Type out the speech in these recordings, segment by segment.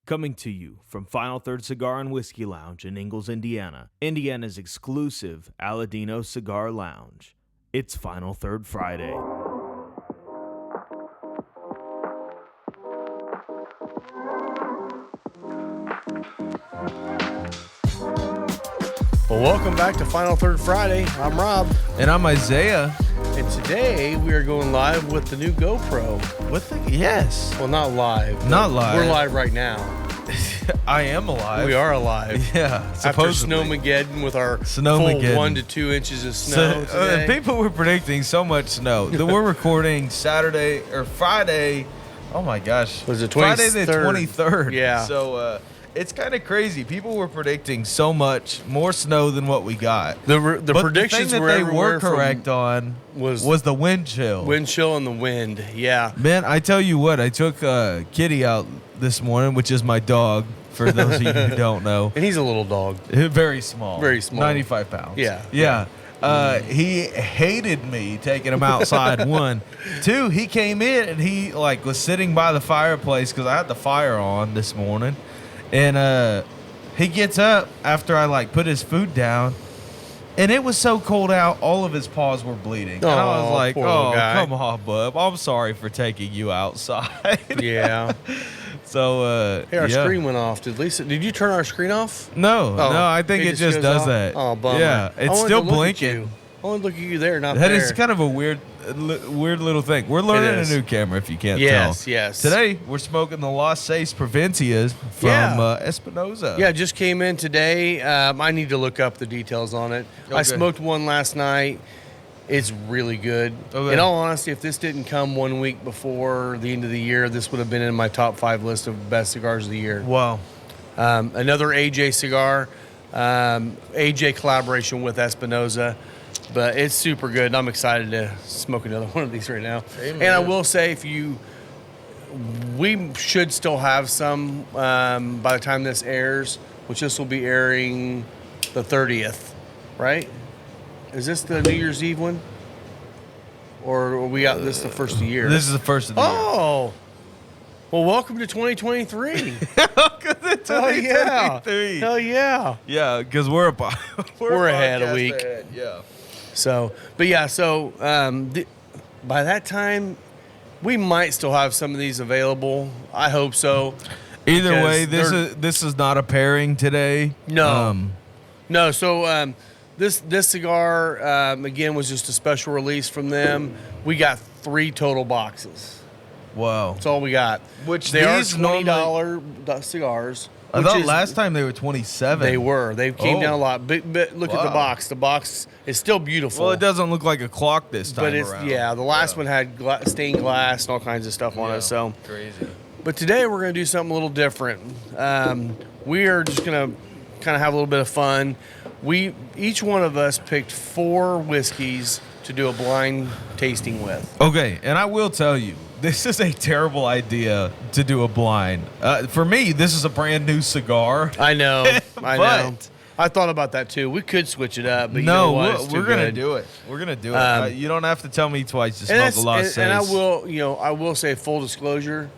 Coming to you from Final Third Cigar and Whiskey Lounge in Ingalls, Indiana, Indiana's exclusive Aladino Cigar Lounge. It's Final Third Friday. Well, welcome back to Final Third Friday. I'm Rob. And I'm Isaiah. And today we are going live with the new GoPro. Yes. Well, not live. Not live. We're live right now. I am alive. We are alive. Yeah. After Snowmageddon with our full 1 to 2 inches of snow today. People were predicting so much snow. We're recording Friday. Oh my gosh. Was it Friday the 23rd? 23rd. Yeah. So it's kind of crazy. People were predicting so much more snow than what we got. The but predictions the thing were that they everywhere were correct on was the wind chill. Wind chill and the wind. Yeah. Man, I tell you what, I took Kitty out this morning, which is my dog, for those of you who don't know. And he's a little dog. Very small. Very small. 95 pounds. Yeah. He hated me taking him outside. 1, 2, he came in and he was sitting by the fireplace because I had the fire on this morning. And he gets up after I put his food down, and it was so cold out, all of his paws were bleeding. And I was like, "Oh, come on, bub. I'm sorry for taking you outside." Yeah. So hey, our screen went off. Did you turn our screen off? No, I think it just does that. Oh, bummer. Yeah, it's still blinking. I want to look at you there, not that there. That is kind of a weird little thing. We're learning a new camera, if you can't tell. Yes. Today, we're smoking the Los 6 Provencias from Espinosa. Yeah, just came in today. I need to look up the details on it. Okay. I smoked one last night. It's really good. Okay. In all honesty, if this didn't come 1 week before the end of the year, this would have been in my top 5 list of best cigars of the year. Wow. Another AJ cigar, AJ collaboration with Espinosa. But it's super good, and I'm excited to smoke another one of these right now. Amen. And I will say, we should still have some by the time this airs, which this will be airing the 30th, right? Is this the New Year's Eve one? Or we got this the first of the year? This is the first of the year. Oh! Well, welcome to 2023. Welcome to 2023. Hell yeah. Yeah, because we're ahead a week. Ahead. Yeah. So by that time, we might still have some of these available. I hope so. Either way, this is not a pairing today. No, no. So this cigar again was just a special release from them. We got 3 total boxes. Wow, that's all we got. Which they are $20 cigars. I thought last time they were 27. They were. They came down a lot. But look at the box. The box is still beautiful. Well, it doesn't look like a clock this time around. Yeah, the last one had stained glass and all kinds of stuff on it. So crazy. But today we're going to do something a little different. We are just going to kind of have a little bit of fun. Each one of us picked 4 whiskeys to do a blind tasting with. Okay, and I will tell you, this is a terrible idea to do a blind. For me, this is a brand new cigar. I know. I know. I thought about that too. We could switch it up, but you know what? We're going to do it. We're going to do it. You don't have to tell me twice to smoke a Los 6. And I will say full disclosure,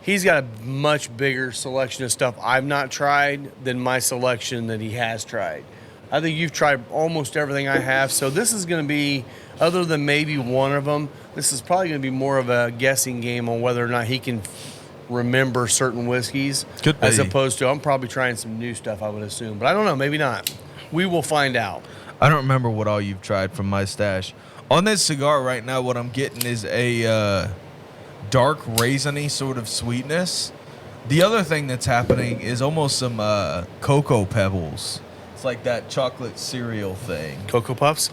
he's got a much bigger selection of stuff I've not tried than my selection that he has tried. I think you've tried almost everything I have, so this is going to be, other than maybe one of them, this is probably going to be more of a guessing game on whether or not he can remember certain whiskeys. Could be. As opposed to, I'm probably trying some new stuff, I would assume. But I don't know, maybe not. We will find out. I don't remember what all you've tried from my stash. On this cigar right now, what I'm getting is a dark raisiny sort of sweetness. The other thing that's happening is almost some cocoa pebbles. It's like that chocolate cereal thing. Cocoa Puffs?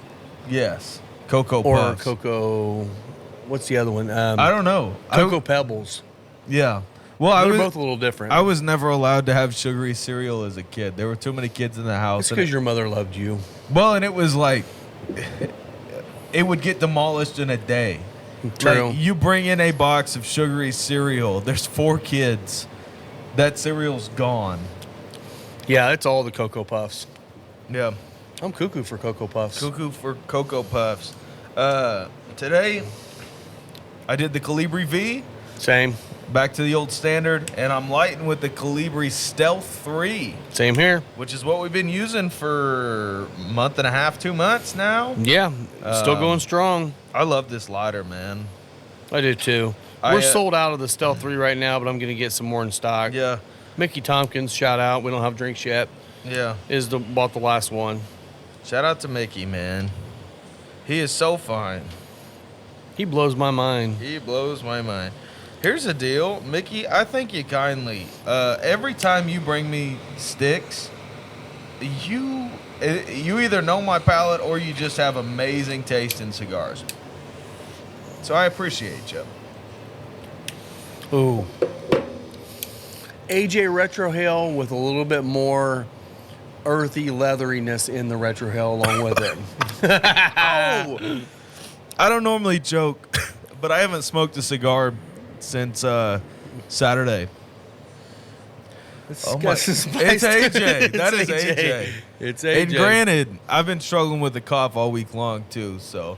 Yes. Cocoa Or Puffs. Cocoa... What's the other one? I don't know. Cocoa Pebbles. Yeah. Well, they're both a little different. I was never allowed to have sugary cereal as a kid. There were too many kids in the house. It's because your mother loved you. Well, and it was like... it would get demolished in a day. True. Like, you bring in a box of sugary cereal. There's 4 kids. That cereal's gone. Yeah, it's all the Cocoa Puffs. Yeah. I'm cuckoo for Cocoa Puffs. Cuckoo for Cocoa Puffs. Today, I did the Colibri V. Same. back to the old standard, and I'm lighting with the Colibri Stealth 3, Same here. which is what we've been using for a month and a half, 2 months now. Yeah, still going strong. I love this lighter, man. I do too. We're sold out of the Stealth 3 right now, but I'm going to get some more in stock. Yeah, Mickey Tompkins, shout out. We don't have drinks yet. yeah. Bought the last one. Shout out to Mickey, man. He is so fine. He blows my mind. He blows my mind. Here's the deal, Mickey. I thank you kindly. Every time you bring me sticks, you either know my palate or you just have amazing taste in cigars. So I appreciate you. Ooh. AJ Retrohale with a little bit more earthy leatheriness in the Retrohale along with it. Oh. I don't normally joke, but I haven't smoked a cigar since Saturday. It's Oh my, it's AJ. That is AJ. It's AJ. And granted, I've been struggling with the cough all week long too, so.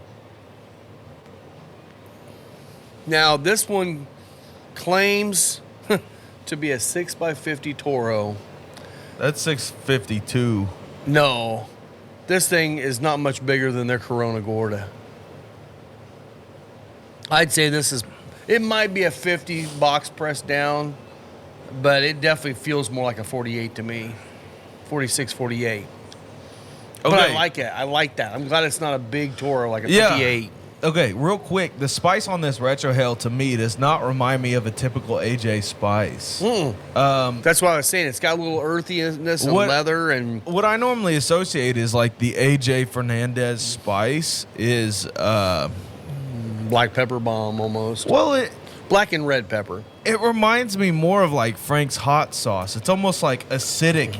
Now, this one claims to be a 6x50 Toro. That's 652. No, this thing is not much bigger than their Corona Gorda. I'd say it might be a 50 box pressed down, but it definitely feels more like a 48 to me. 46, 48. Okay. But I like it. I like that. I'm glad it's not a big Toro like a 58. Okay, real quick, the spice on this Retrohale to me does not remind me of a typical AJ spice. That's what I was saying. It's got a little earthiness and leather and what I normally associate is like the AJ Fernandez spice is black pepper bomb almost. well Black and red pepper. it reminds me more of like Frank's hot sauce. It's almost like acidic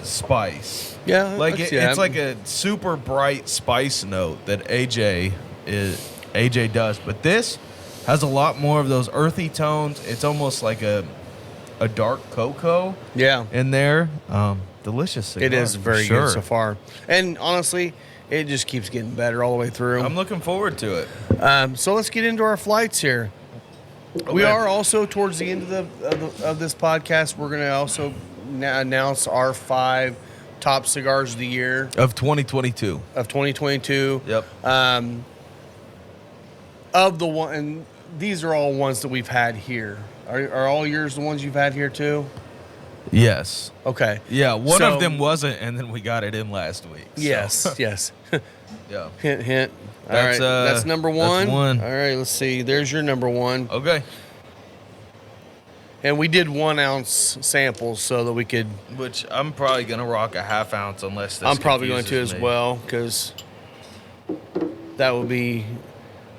spice. Yeah, Like I see it's that. like a super bright spice note that AJ does, but this has a lot more of those earthy tones. It's almost like a dark cocoa Yeah. in there. Delicious cigar. It is for very sure. good so far. And honestly, it just keeps getting better all the way through. I'm looking forward to it. So let's get into our flights here. We are also towards the end of this podcast. We're going to also announce our 5 top cigars of the year Of 2022. of 2022. Yep. Of the one, and these are all ones that we've had here. Are all yours the ones you've had here too? Yes. Okay. Yeah, one So- of them wasn't, and then we got it in last week. so- Yes. Yes. Yeah. Hint, hint. All That's, right, that's number one. that's one. All right, let's see. There's your number one. Okay. And we did 1 ounce samples so that we could. Which I'm probably gonna rock a half ounce unless this I'm probably going to confuses as me. well because that will be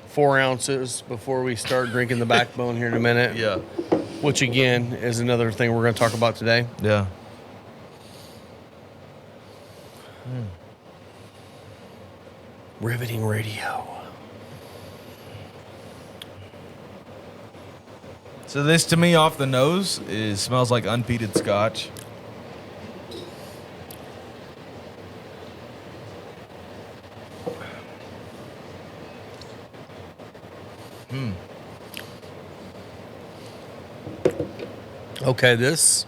4 ounces before we start drinking the backbone here in a minute. Yeah. Which again is another thing we're going to talk about today. Yeah. Riveting radio. So this to me off the nose smells like unpeated scotch. Okay, this.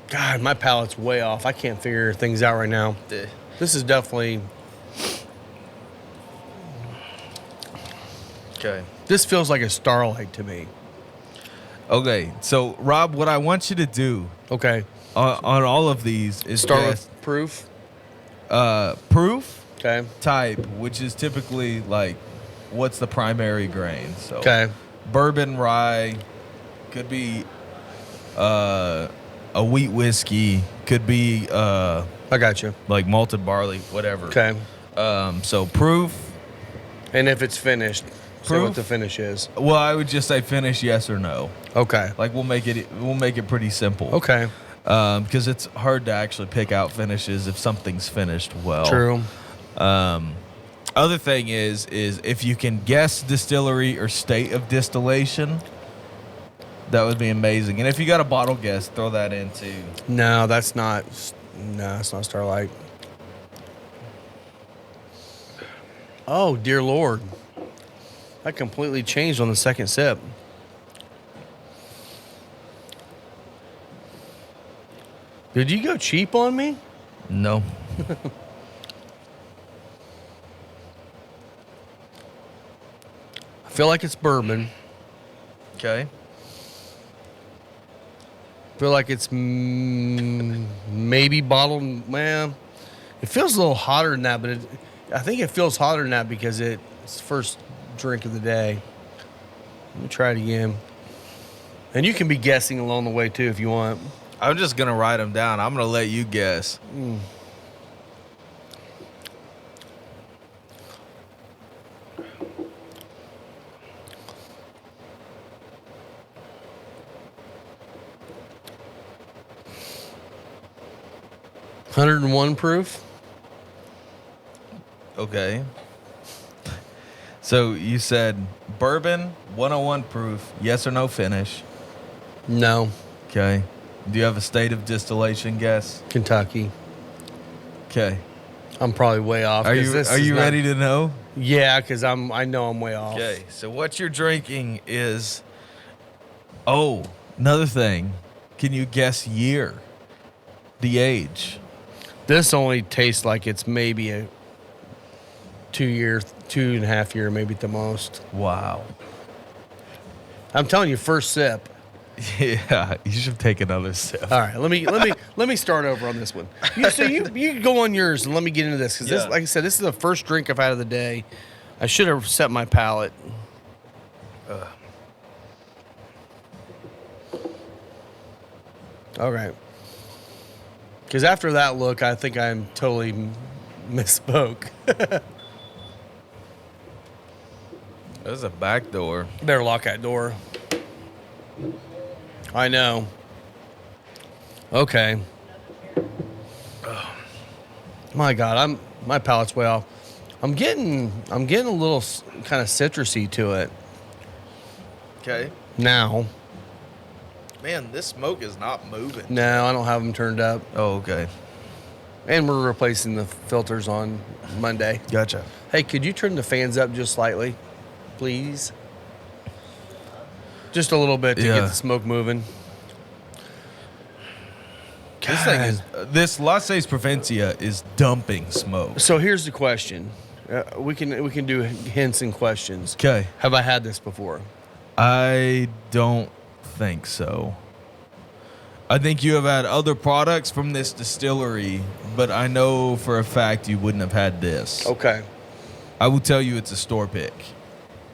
God, my palate's way off. I can't figure things out right now. This is definitely. Okay. This feels like a Starlight to me. Okay. So Rob, what I want you to do Okay. on all of these is Start guess, with proof. proof Okay. type, which is typically like what's the primary grain. So Okay. bourbon, rye, could be a wheat whiskey, could be I got you. like malted barley, whatever. Okay. So proof. And if it's finished, say what Proof? the finish is. Well, I would just say finish yes or no. Okay. Like we'll make it pretty simple. Okay. Because it's hard to actually pick out finishes if something's finished well. True. Other thing is if you can guess distillery or state of distillation, that would be amazing. And if you got a bottle guess, throw that in too. No, that's not. No, it's not Starlight. Oh, dear Lord. That completely changed on the second sip. Did you go cheap on me? No. I feel like it's bourbon. Okay. I feel like it's maybe bottled. Well, it feels a little hotter than that, but I think it feels hotter than that because it's the first drink of the day. Let me try it again. And you can be guessing along the way, too, if you want. I'm just going to write them down. I'm going to let you guess. 101 proof. Okay. So you said bourbon, 101 proof, yes or no finish. No. Okay. Do you have a state of distillation guess? Kentucky. Okay. I'm probably way off. Are you ready to know? Yeah, because I know I'm way off. Okay. So what you're drinking is, another thing. Can you guess year? The age? This only tastes like it's maybe a 2.5 year, maybe at the most. Wow. I'm telling you, first sip. Yeah, you should take another sip. All right, let me start over on this one. You go on yours and let me get into this because this, like I said, this is the first drink I've had of the day. I should have set my palate. All right. Because after that look, I think I'm totally misspoke. There's a back door. Better lock that door. I know. Okay. My God, my palate's way off. I'm getting a little kind of citrusy to it. Okay. Now. Man, this smoke is not moving. No, I don't have them turned up. Oh, okay. And we're replacing the filters on Monday. Gotcha. Hey, could you turn the fans up just slightly, please? Just a little bit to get the smoke moving. This thing is, this Las Seis Provencia is dumping smoke. So here's the question. We can do hints and questions. Okay. Have I had this before? I don't think so. I think you have had other products from this distillery, but I know for a fact you wouldn't have had this. Okay. I will tell you it's a store pick.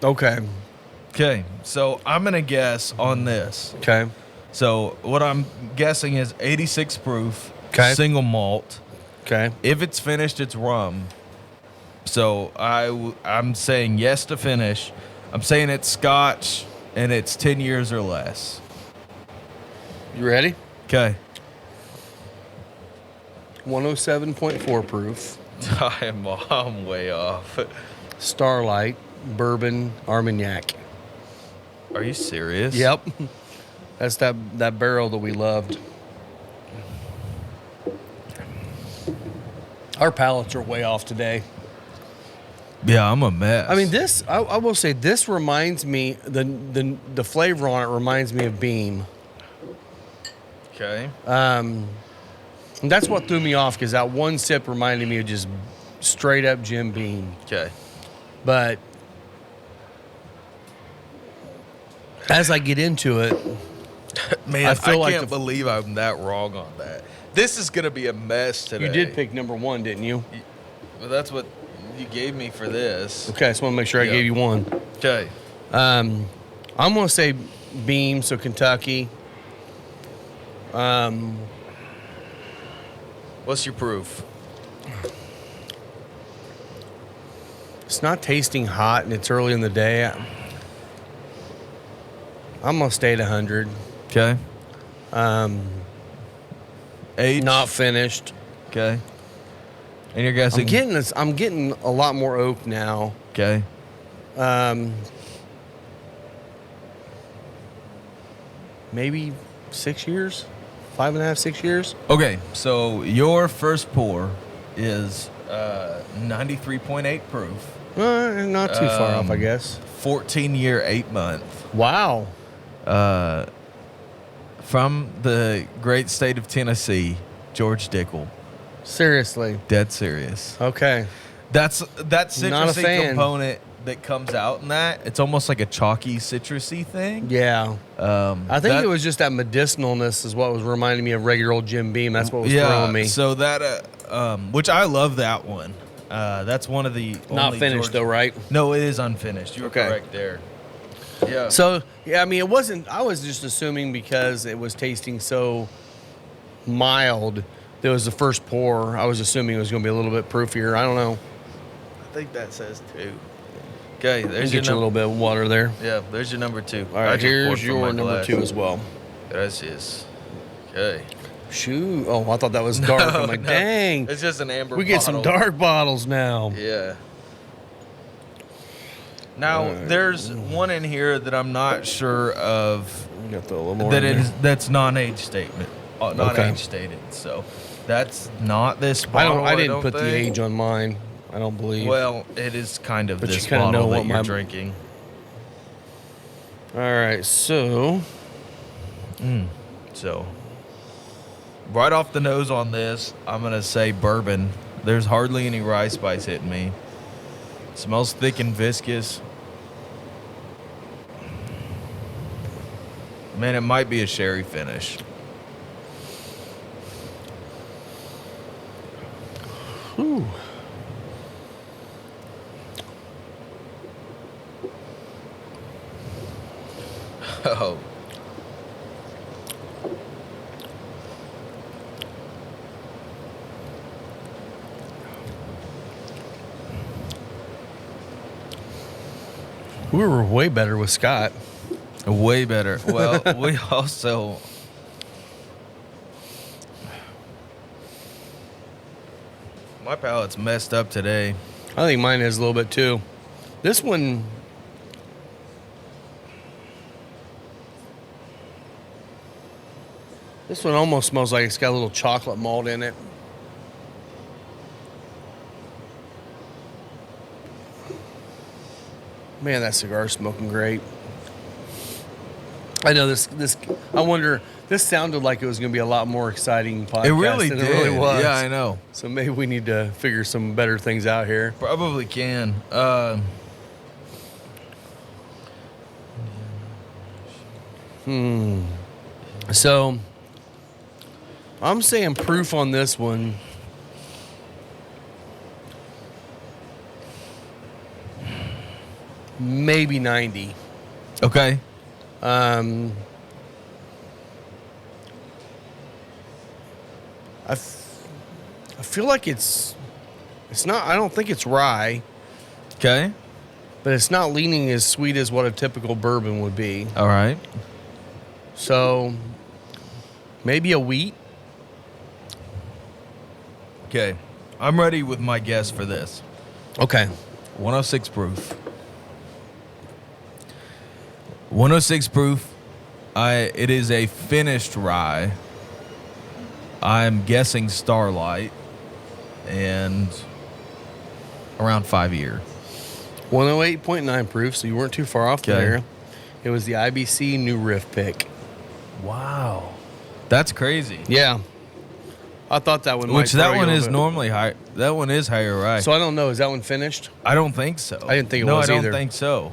Okay. Okay, so I'm going to guess on this. Okay. So what I'm guessing is 86 proof, Okay. single malt. Okay. If it's finished, it's rum. So I'm saying yes to finish. I'm saying it's Scotch, and it's 10 years or less. You ready? Okay. 107.4 proof. I'm way off. Starlight Bourbon Armagnac. Are you serious? Yep. That's that barrel that we loved. Our palates are way off today. Yeah, I'm a mess. I mean, this I will say this reminds me the flavor on it reminds me of Beam. Okay. And that's what threw me off because that one sip reminded me of just straight up Jim Beam. Okay. But as I get into it, Man, I feel like can't believe I'm that wrong on that. This is going to be a mess today. you did pick number one, didn't you? Well, that's what you gave me for this. Okay, I just want to make sure I gave you one. Okay. I'm going to say Beam, so Kentucky. What's your proof? It's not tasting hot, and it's early in the day. I'm going to stay at 100. Okay. Age? Not finished. Okay. And you're guessing? I'm getting a lot more oak now. Okay. Maybe 6 years, 5.5, 6 years. Okay, so your first pour is 93.8 proof. Not too far off, I guess. 14 year, 8 month. Wow. From the great state of Tennessee, George Dickel. Seriously. Dead serious. Okay. That Not a citrusy fan. component that comes out in that, it's almost like a chalky citrusy thing. Yeah. I think that- it was just that medicinalness is what was reminding me of regular old Jim Beam. That's what was throwing me. So that, which I love that one. That's one of the Not only finished though, right? No, it is unfinished. You're Okay. correct there. Yeah. So, yeah, I mean, it wasn't, I was just assuming because it was tasting so mild, that was the first pour. I was assuming it was going to be a little bit proofier. I don't know. I think that says 2. Okay, there's Get you a little bit of water there. Yeah, there's your number 2. All right, here's your number 2 as well. Gracias. Okay. Shoot. Oh, I thought that was dark. I'm like, No. dang. It's just an amber We get some bottle. dark bottles now. Yeah. Now, there's one in here that I'm not sure of We got to throw a little more that in is there. that's non-age statement, not Okay. age stated. So that's not this I bottle. don't. I didn't don't put the think. age on mine. I don't believe. Well, it is kind of But you this kinda bottle know that what you're my- drinking. All right. So So, right off the nose on this, I'm gonna say bourbon. There's hardly any rye spice hitting me. Smells thick and viscous. Man, it might be a sherry finish. Ooh. Oh. We were way better with Scott. Way better. Well, we also. My palate's messed up today. I think mine is a little bit too. This one. This one almost smells like it's got a little chocolate malt in it. Man, that cigar's smoking great. I know this. I wonder. This sounded like it was going to be a lot more exciting podcast It really than did. it really was. Yeah, I know. So maybe we need to figure some better things out here. Probably can. So I'm saying proof on this one. Maybe 90. Okay. I feel like it's not, I don't think it's rye, Okay. but it's not leaning as sweet as what a typical bourbon would be. All right. So maybe a wheat. Okay. I'm ready with my guess for this. Okay. 106 proof. 106 proof. It is a finished rye. I'm guessing Starlight, and around 5 year. 108.9 proof, so you weren't too far off Okay. there. It was the IBC New Riff pick. Wow, that's crazy. Yeah. I thought that one might Which that throw you one a is little bit. normally high. That one is higher rye. So I don't know. Is that one finished? I don't think so. I didn't think it no, was I either. don't think so.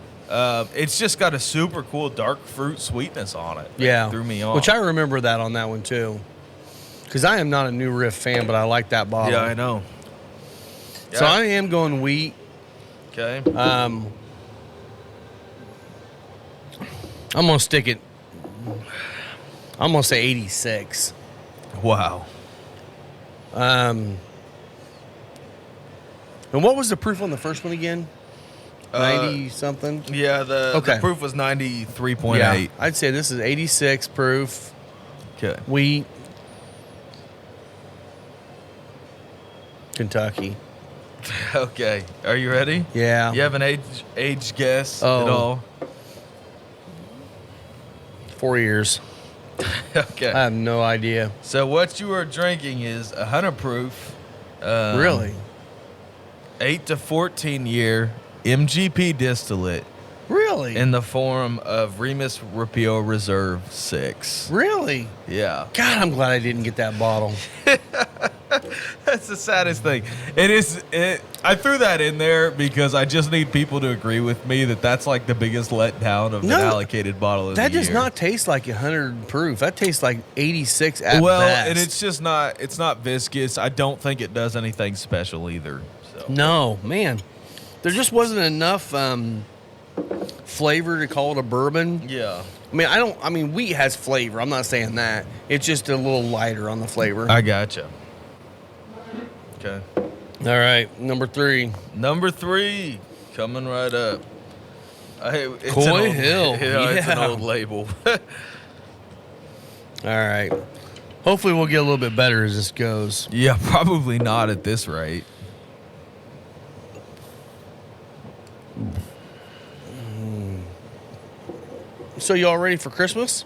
It's just got a super cool dark fruit sweetness on it. Yeah. Threw me off. Which I remember that on that one too. Because I am not a New Riff fan, but I like that bottle. Yeah, I know. So I am going wheat. Okay. I'm going to stick it. I'm going to say 86. Wow. And what was the proof on the first one again? 90 something? Yeah, the Okay. proof was 93.8. Yeah. I'd say this is 86 proof. Okay. Wheat. Kentucky. Okay. Are you ready? Yeah. You have an age guess at Oh. all? 4 years. Okay. I have no idea. So what you are drinking is 100 proof. Really? 8 to 14 year MGP distillate. Really? Really? In the form of Remus Rupio Reserve 6. Really? Yeah. God, I'm glad I didn't get that bottle. That's the saddest thing. I threw that in there because I just need people to agree with me that that's like the biggest letdown of an allocated bottle of the year. That does not taste like 100 proof. That tastes like 86 at best. And it's just not. It's not viscous. I don't think it does anything special either. So. No, man. There just wasn't enough flavor to call it a bourbon. Yeah. I mean, wheat has flavor. I'm not saying that. It's just a little lighter on the flavor. I gotcha. Okay. All right, number 3. Number 3, coming right up. It's Coy Hill. It's an old label. All right. Hopefully we'll get a little bit better as this goes. Yeah, probably not at this rate. So you all ready for Christmas?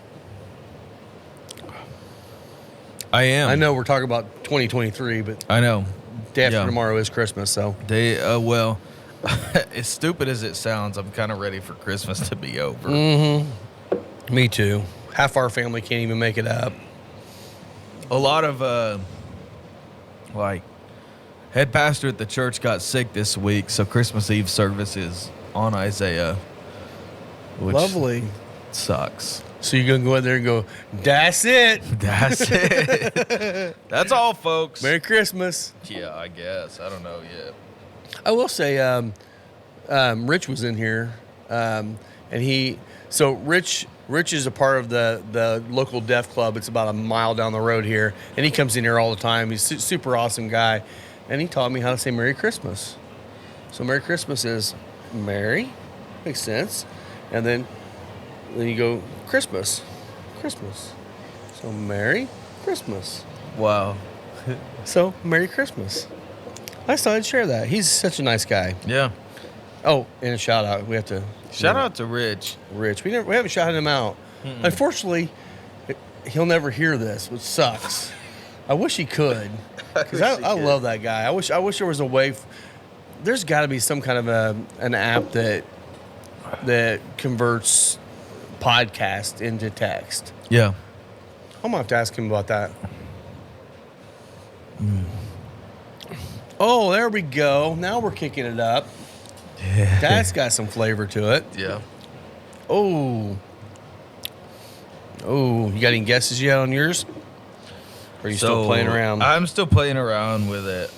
I am. I know we're talking about 2023, but I know. day after tomorrow is Christmas, so. Well, as stupid as it sounds, I'm kind of ready for Christmas to be over. Mm-hmm. Me too. Half our family can't even make it up. A lot of, head pastor at the church got sick this week, so Christmas Eve service is on Isaiah. Which Lovely. Sucks. So you're going to go in there and go, that's it. That's it. That's all, folks. Merry Christmas. Yeah, I guess. I don't know yet. I will say, Rich was in here, and Rich is a part of the local deaf club. It's about a mile down the road here, and he comes in here all the time. He's a super awesome guy, and he taught me how to say Merry Christmas. So Merry Christmas is Merry, makes sense, and then you go Christmas. So Merry Christmas. Wow. So Merry Christmas. I just thought I'd share that. He's such a nice guy. Yeah. Oh, and a shout out. We have to shout out to Rich. Rich. We haven't shouted him out. Mm-mm. Unfortunately, he'll never hear this, which sucks. I wish he could, because I love that guy. I wish there was a way. There's got to be some kind of an app that converts podcast into text. Yeah. I'm gonna have to ask him about that. Oh, there we go. Now we're kicking it up. Yeah. That's got some flavor to it. Yeah. Oh, you got any guesses yet on yours? Or are you still playing around? I'm still playing around with it.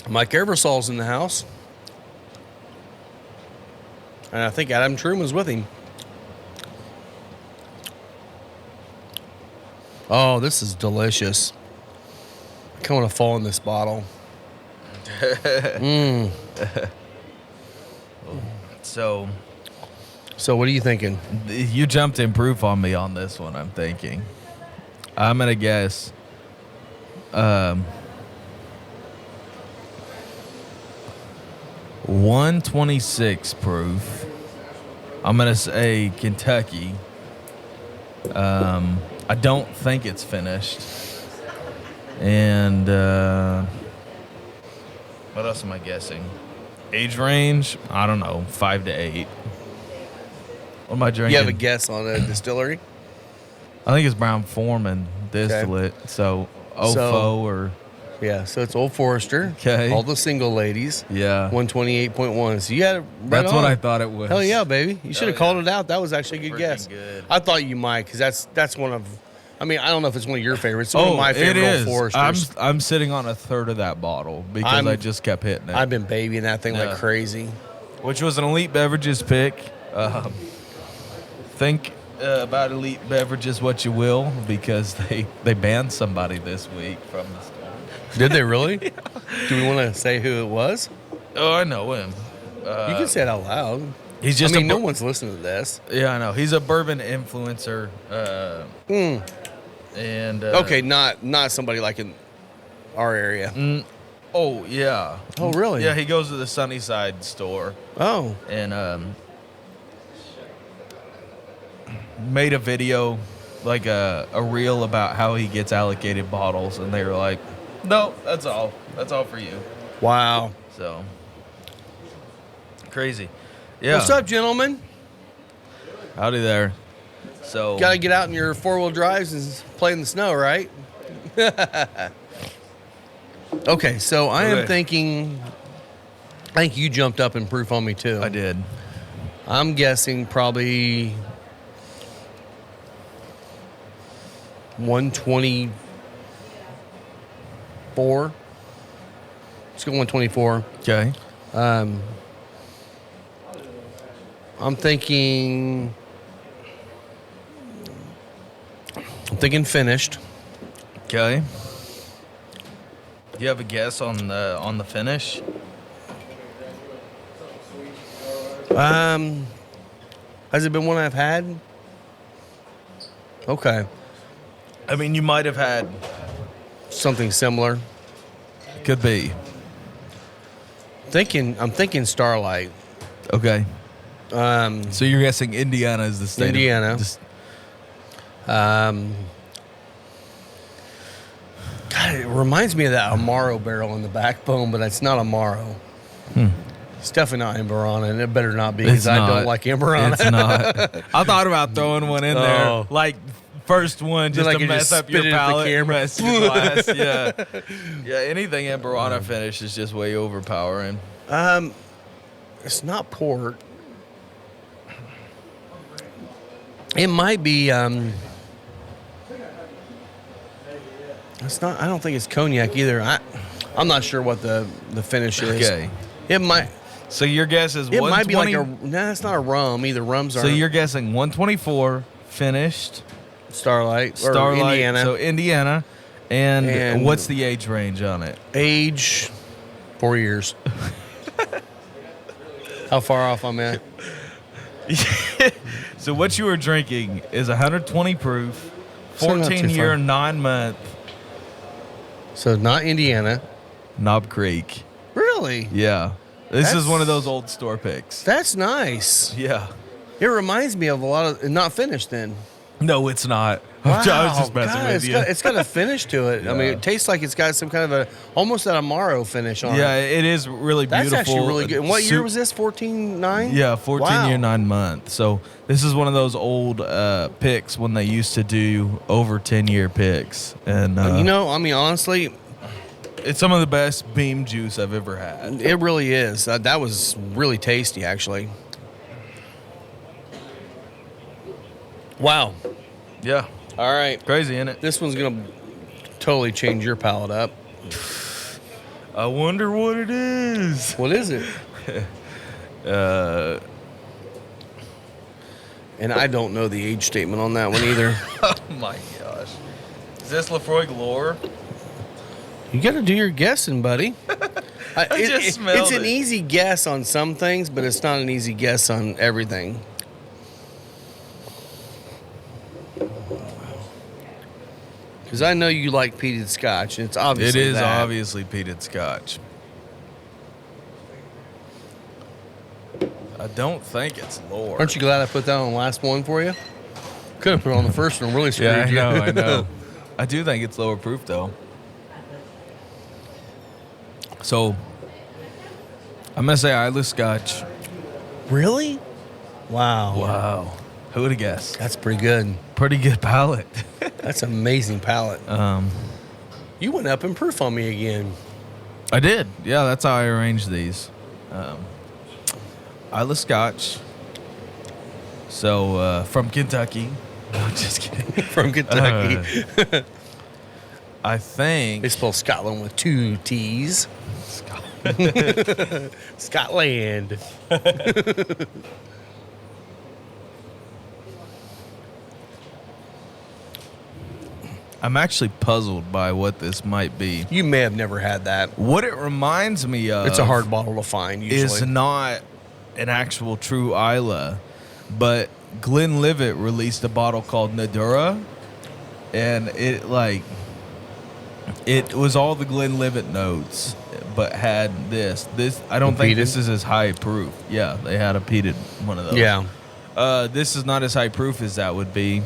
Mike Eversol's in the house. And I think Adam Truman's with him. Oh, this is delicious. I kind of want to fall in this bottle. So what are you thinking? You jumped in proof on me on this one, I'm thinking. I'm going to guess 126 proof. I'm going to say Kentucky. I don't think it's finished. And what else am I guessing? Age range? I don't know, 5 to 8. What am I drinking? You have a guess on a distillery? I think it's Brown Foreman distillate. Okay. So OFO or... Yeah, so it's Old Forester. Okay. All the single ladies. Yeah. 128.1. So you had it right That's on. what I thought it was. Hell yeah, baby. You should have called it out. That was actually a good guess. Good. I thought you might, because that's one of... I mean, I don't know if it's one of your favorites. It's one of my favorite Old Foresters. I'm sitting on a third of that bottle because I just kept hitting it. I've been babying that thing like crazy. Which was an Elite Beverages pick. Think about Elite Beverages what you will, because they banned somebody this week from the store. Did they really? Yeah. Do we want to say who it was? Oh, I know him. You can say it out loud. He's just no one's listening to this. Yeah, I know. He's a bourbon influencer. And okay, not somebody like in our area. Oh, yeah. Oh, really? Yeah, he goes to the Sunnyside store. Oh. And made a video like a reel about how he ggets allocated bottles, and they were like, "No, that's all. That's all for you." Wow. So crazy. Yeah. What's up, gentlemen? Howdy there. So Got to get out in your 4-wheel drives and play in the snow, right? Okay, so I am thinking. I think you jumped up in proof on me too. I did. I'm guessing probably 124. Let's go 124. Okay. I'm thinking finished. Okay. Do you have a guess on the finish? Has it been one I've had? Okay. I mean, you might have had. Something similar. Could be. I'm thinking Starlight. Okay. So you're guessing Indiana is the state. Indiana. God, it reminds me of that Amaro barrel in the backbone, but it's not Amaro. It's definitely not Amberana, and it better not be because I don't like Amberana. It's not. I thought about throwing one in there, Oh. like first one, just Then I to could mess just up your spit it at the palate, camera. mess your glass. Yeah, yeah. Anything Amberana finish is just way overpowering. It's not port. It might be. It's not. I don't think it's cognac either. I'm not sure what the finish is. Okay. It might. So your guess is It might be like 120. a. Nah, it's not a rum either. Rums are. So you're guessing 124 finished. Starlight or Starlight. Indiana. So Indiana. And And- what's the age range on it? Age 4 years. How far off I'm at? So what you were drinking is 120 proof, So not too 14 year, far. 9 month So not Indiana. Knob Creek. Really? Yeah. This is That's- one of those old store picks. That's nice. Yeah. It reminds me of a lot of not finished then. No, it's not. Wow, I was just messing God, with it's you. got a finish to it. I mean, Yeah. it tastes like it's got some kind of a almost that Amaro finish on Yeah, it. it is really That's beautiful. actually really good. And what year Soup- was this? 14.9? Yeah, 14 Wow. year, 9 month. So this is one of those old picks when they used to do over 10-year picks. And You know, I mean, honestly, it's some of the best beam juice I've ever had. it really is. That was really tasty, actually. Wow. Yeah. All right. Crazy, isn't it? This one's going to totally change your palate up. I wonder what it is. What is it? And I don't know the age statement on that one either. Oh my gosh. Is this Lefroy Galore? You got to do your guessing, buddy. just smelled it's an it. easy guess on some things, but it's not an easy guess on everything. Because I know you like peated scotch, and it's obviously It is that. obviously peated scotch. I don't think it's Lore. Aren't you glad I put that on the last one for you? Could have put it on the first one, really screwed Yeah, I you. know, I know. I do think it's lower proof, though. So, I'm going to say Isla Scotch. Really? Wow. Wow. Who would have guessed? That's pretty good. Pretty good palate. That's an amazing palate. You went up in proof on me again. I did. Yeah, that's how I arranged these. Isla Scotch. So, from Kentucky. No, just kidding. From Kentucky. I think... They spell Scotland with 2 T's. Scotland. I'm actually puzzled by what this might be. You may have never had that. What it reminds me of... It's a hard bottle to find, usually. is not an actual true Isla, but Glenlivet released a bottle called Nadura, and it was all the Glenlivet notes, but had this. I don't think this is as high proof. Yeah, they had a peated one of those. Yeah. This is not as high proof as that would be.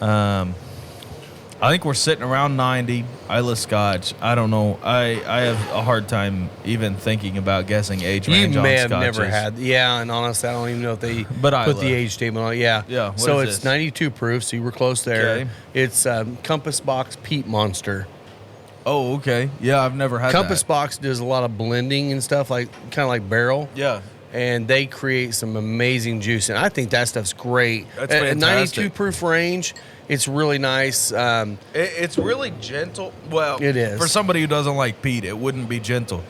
I think we're sitting around 90. Isla Scotch. I don't know. I have a hard time even thinking about guessing age range You on may have scotches. never had. Yeah, and honestly, I don't even know if they But put Isla. the age statement on it. Yeah. Yeah, what So is it's this? 92 proof, so you were close there. Okay. It's Compass Box Peat Monster. Oh, okay. Yeah, I've never had Compass that. Box does a lot of blending and stuff, like kind of like barrel. Yeah. And they create some amazing juice, and I think that stuff's great. That's At fantastic. 92 proof range, it's really nice. It's really gentle. Well, It is. For somebody who doesn't like peat, it wouldn't be gentle.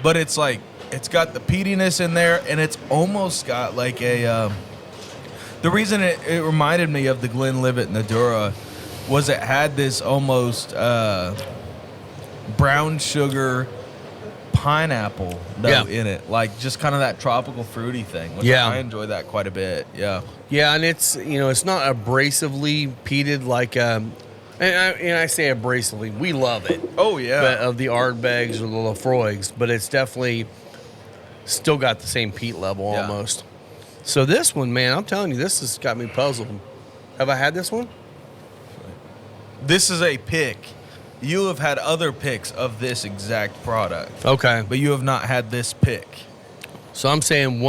But it's like, it's got the peatiness in there, and it's almost got like a... the reason it reminded me of the Glenlivet Nadura was it had this almost brown sugar pineapple note in it. Like, just kind of that tropical fruity thing. Which Yeah. I enjoy that quite a bit. Yeah. Yeah, and it's it's not abrasively peated like and I say abrasively, we love it. Oh, yeah. But of the Ardbegs or the Lafroigs, but it's definitely still got the same peat level Yeah. almost. So this one, man, I'm telling you, this has got me puzzled. Have I had this one? This is a pick. You have had other picks of this exact product, Okay. but you have not had this pick. So I'm saying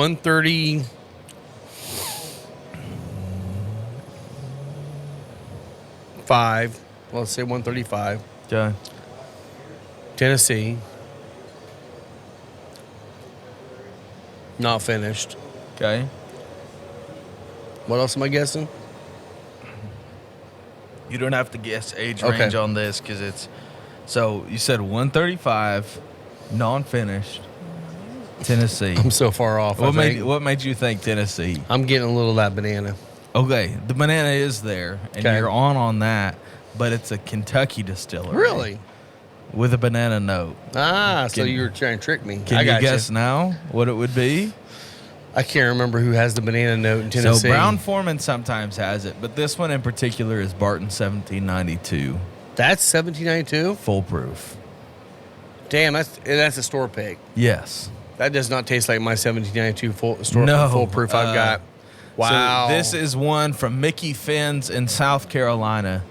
135. Let's say 135. Okay. Tennessee. Not finished. Okay. What else am I guessing? You don't have to guess age Okay. range on this because it's. So you said 135, non-finished, Tennessee. I'm so far off. What made you think Tennessee? I'm getting a little of that banana. Okay, the banana is there, and Okay. you're on that, but it's a Kentucky distillery. Really? With a banana note. Ah, so Can- you were trying to trick me. Can I you got guess now what it would be? I can't remember who has the banana note in Tennessee. So Brown Foreman sometimes has it, but this one in particular is Barton 1792, That's 1792. full-proof. Damn, that's a store pick. Yes. That does not taste like my 1792 full proof I've got. Wow. So this is one from Mickey Finn's in South Carolina.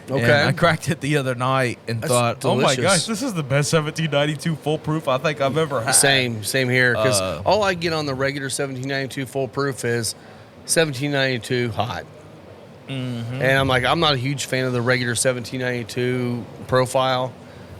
Okay. And I cracked it the other night and That's thought, oh my delicious. gosh, this is the best 1792 full proof I think I've ever had. Same here. Because Uh, all I get on the regular 1792 full proof is 1792 hot. Mm-hmm. And I'm like, I'm not a huge fan of the regular 1792 profile.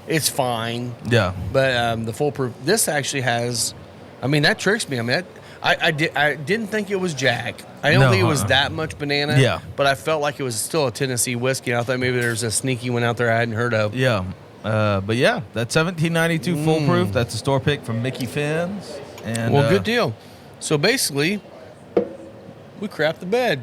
It's fine. Yeah. But the full proof, this actually has, I mean, that tricks me. I mean, I didn't think it was Jack. I don't No, think it was that much banana. Yeah. But I felt like it was still a Tennessee whiskey. I thought maybe there's a sneaky one out there I hadn't heard of. Yeah. But yeah, that's 1792 full proof. That's a store pick from Mickey Finn's. And Well, good deal. So basically, we crapped the bed.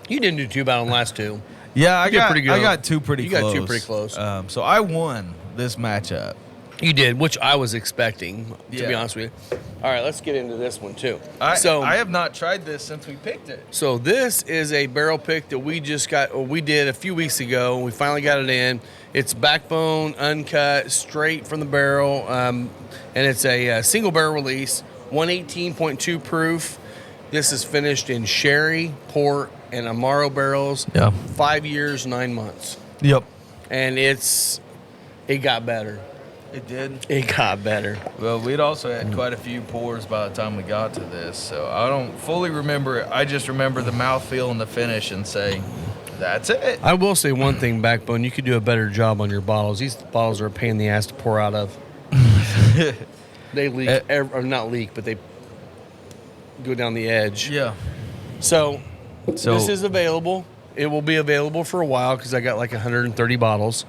You didn't do too bad on the last two. Yeah, I You did got pretty good. I got two pretty You close. got two pretty close. So I won this matchup. You did, which I was expecting, to be Yeah. honest with you. All right, let's get into this one too. I have not tried this since we picked it. So this is a barrel pick that we just got, or we did a few weeks ago. We finally got it in. It's backbone, uncut, straight from the barrel, and it's a single barrel release, 118.2 proof. This is finished in sherry, port, and Amaro barrels. Yeah. 5 years, 9 months, Yep. and it got better. It did. It got better. Well, we'd also had quite a few pours by the time we got to this, so I don't fully remember it. I just remember the mouthfeel and the finish and say, that's it. I will say one thing, Backbone. You could do a better job on your bottles. These bottles are a pain in the ass to pour out of. They leak, or not leak, but they go down the edge. Yeah. So this is available. It will be available for a while because I got like 130 bottles.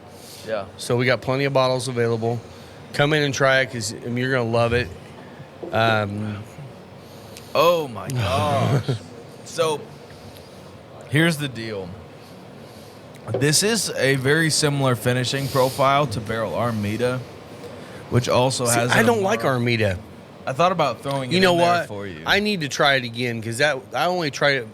Yeah. So we got plenty of bottles available. Come in and try it because you're going to love it. Oh my gosh. So here's the deal. This is a very similar finishing profile to Barrel Armida, which also has. I don't like Armida. I thought about throwing it You know in there what? for you. I need to try it again because I only tried it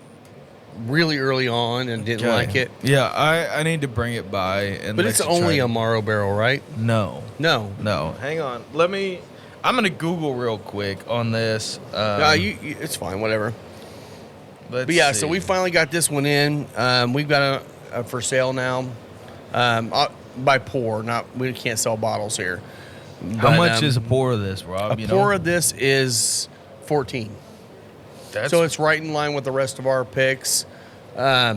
really early on and didn't Okay. like it. Yeah, I need to bring it by and. But let it's you only try a it. Amaro barrel, right? No. No. Hang on. I'm gonna Google real quick on this. No, it's fine, whatever. Let's But yeah, see. so we finally got this one in. We've got for sale now. By pour, we can't sell bottles here. How But, much is a pour of this, Rob? a pour of this is 14. So it's right in line with the rest of our picks. I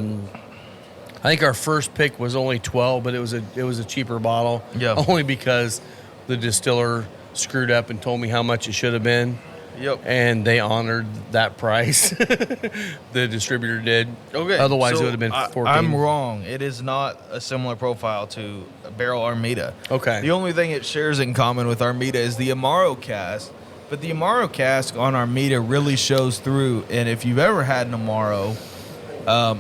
think our first pick was only 12, but it was a cheaper bottle. Yeah. Only because the distiller screwed up and told me how much it should have been. Yep. And they honored that price. The distributor did. Okay. Otherwise, so it would have been 14. I'm wrong. It is not a similar profile to Barrel Armida. Okay. The only thing it shares in common with Armida is the Amaro cask. But the Amaro cask on Armida really shows through. And if you've ever had an Amaro,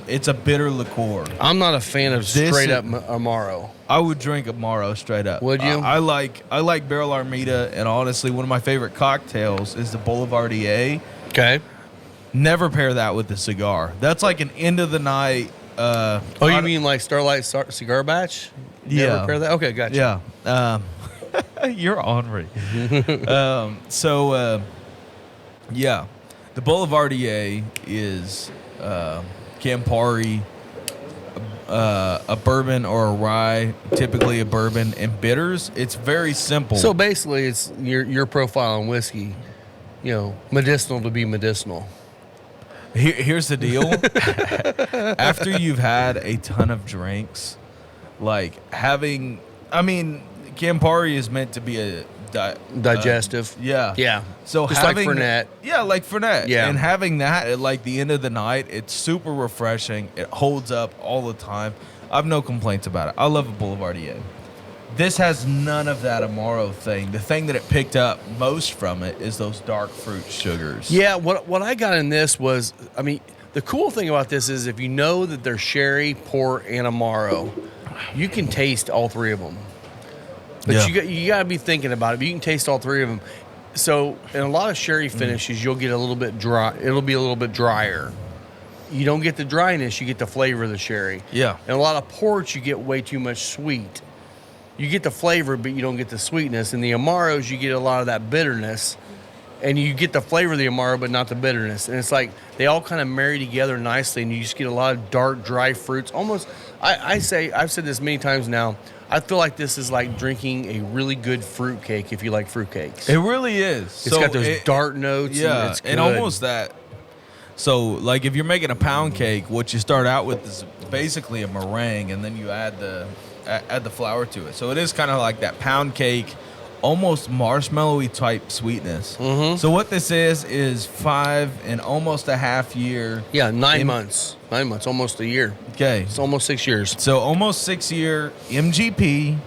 it's a bitter liqueur. I'm not a fan of straight up Amaro. I would drink Amaro straight up. Would you? I like Barrel Armida, and honestly, one of my favorite cocktails is the Boulevardier. Okay. Never pair that with the cigar. That's like an end of the night. You mean like Starlight Cigar Batch? Yeah. Never pair that? Okay, gotcha. Yeah. You're ornery. Yeah. The Boulevardier is Campari, a bourbon or a rye, typically a bourbon, and bitters. It's very simple. So basically, it's your profile on whiskey, medicinal to be medicinal. Here's the deal. After you've had a ton of drinks, Campari is meant to be a digestive. Yeah. Yeah. So just like Fernet. Yeah, like Fernet. Yeah. And having that at the end of the night, it's super refreshing. It holds up all the time. I have no complaints about it. I love a Boulevardier. This has none of that Amaro thing. The thing that it picked up most from it is those dark fruit sugars. Yeah, what I got in this was, the cool thing about this is if you know that they're sherry, port, and Amaro, you can taste all three of them. But you got to be thinking about it. But you can taste all three of them. So in a lot of sherry finishes, you'll get a little bit dry. It'll be a little bit drier. You don't get the dryness. You get the flavor of the sherry. Yeah. And a lot of ports, you get way too much sweet. You get the flavor, but you don't get the sweetness. In the Amaros, you get a lot of that bitterness. And you get the flavor of the Amaro, but not the bitterness. And it's like they all kind of marry together nicely, and you just get a lot of dark, dry fruits. Almost, I've said this many times now, I feel like this is like drinking a really good fruit cake if you like fruit cakes. It really is. It's got those dark notes. Yeah, and it's good. and almost that. So, if you're making a pound cake, what you start out with is basically a meringue, and then you add the flour to it. So it is kind of like that pound cake, almost marshmallowy type sweetness. Mm-hmm. So what this is 5 and almost a half year. Yeah, 9 months. 9 months, almost a year. Okay. It's almost 6 years. So almost 6 year MGP.